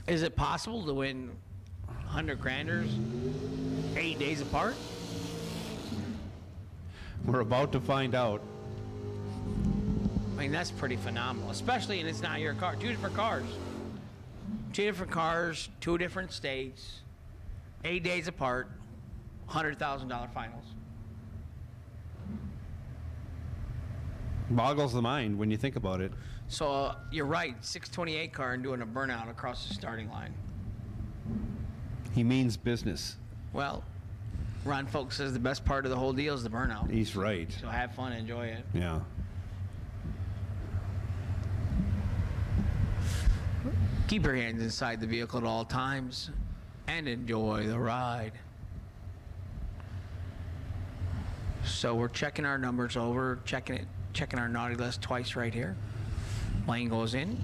Is it possible to win 100 granders 8 days apart? We're about to find out. I mean, that's pretty phenomenal, especially, and it's not your car. 2 different cars. 2 different cars, 2 different states, 8 days apart, $100,000 finals. Boggles the mind when you think about it. So you're right, 628 car and doing a burnout across the starting line. He means business. Well, Ron Folk says the best part of the whole deal is the burnout. He's right. So have fun, enjoy it. Yeah. Keep your hands inside the vehicle at all times and enjoy the ride. So we're checking our numbers over, checking our naughty list twice right here. Lane goes in.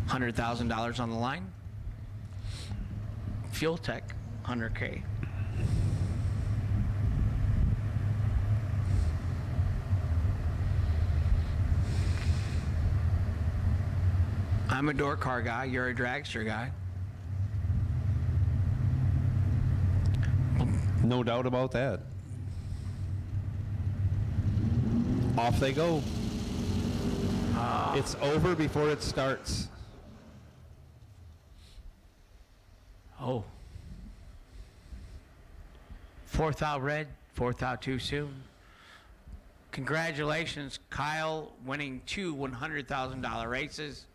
$100,000 on the line. Fuel Tech, $100K. I'm a door car guy. You're a dragster guy. No doubt about that. Off they go. It's over before it starts. Oh. 4th out red, 4th out too soon. Congratulations, Kyle, winning 2 $100,000 races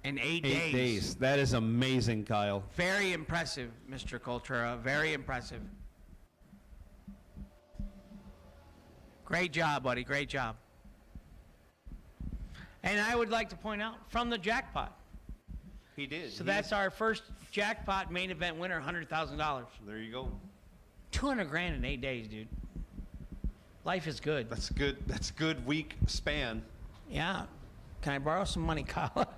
in 8 days. 8 days. That is amazing, Kyle. Very impressive, Mr. Coltrera. Very impressive. Great job, buddy. Great job. And I would like to point out, from the jackpot. He did. So that's our first jackpot main event winner, $100,000. There you go. 200 grand in 8 days, dude. Life is good. That's good. That's good week span. Yeah. Can I borrow some money, Kyle?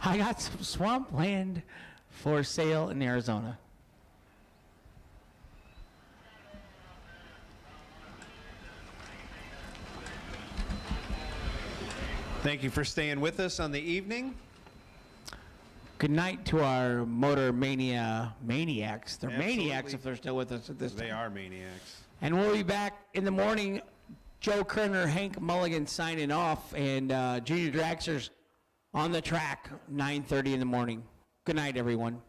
I got some swampland for sale in Arizona. Thank you for staying with us on the evening. Good night to our motor maniacs. They're Absolutely. maniacs if they're still with us at this time. They are maniacs. And we'll be back in the morning. Joe Kerner, Hank Mulligan signing off, and Junior Dragsters on the track, 9:30 in the morning. Good night, everyone.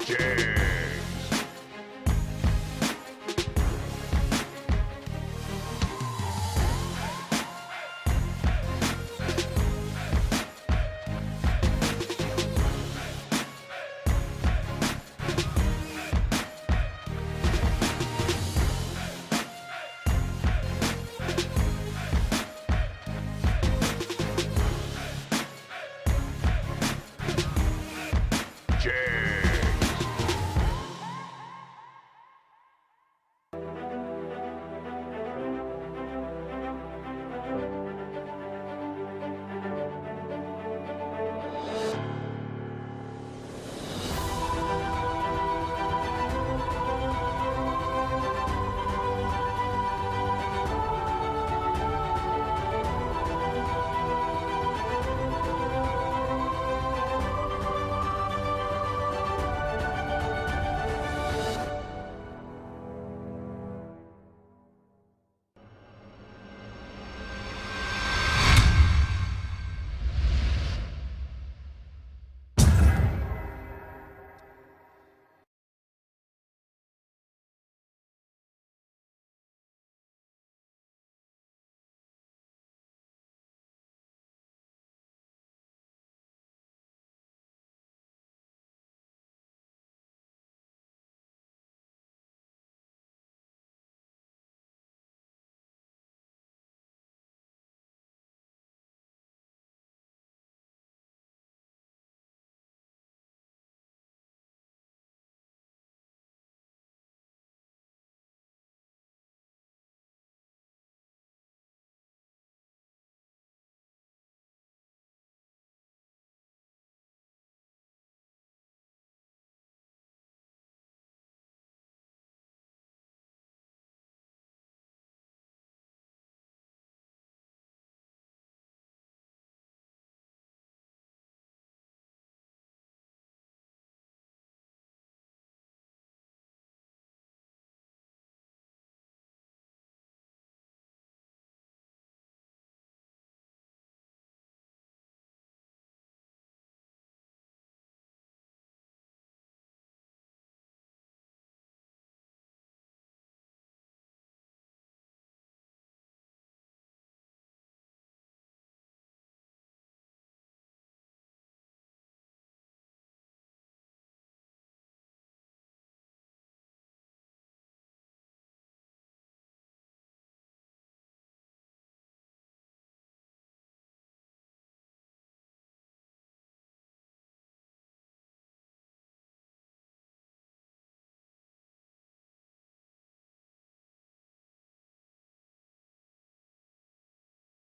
JEGS.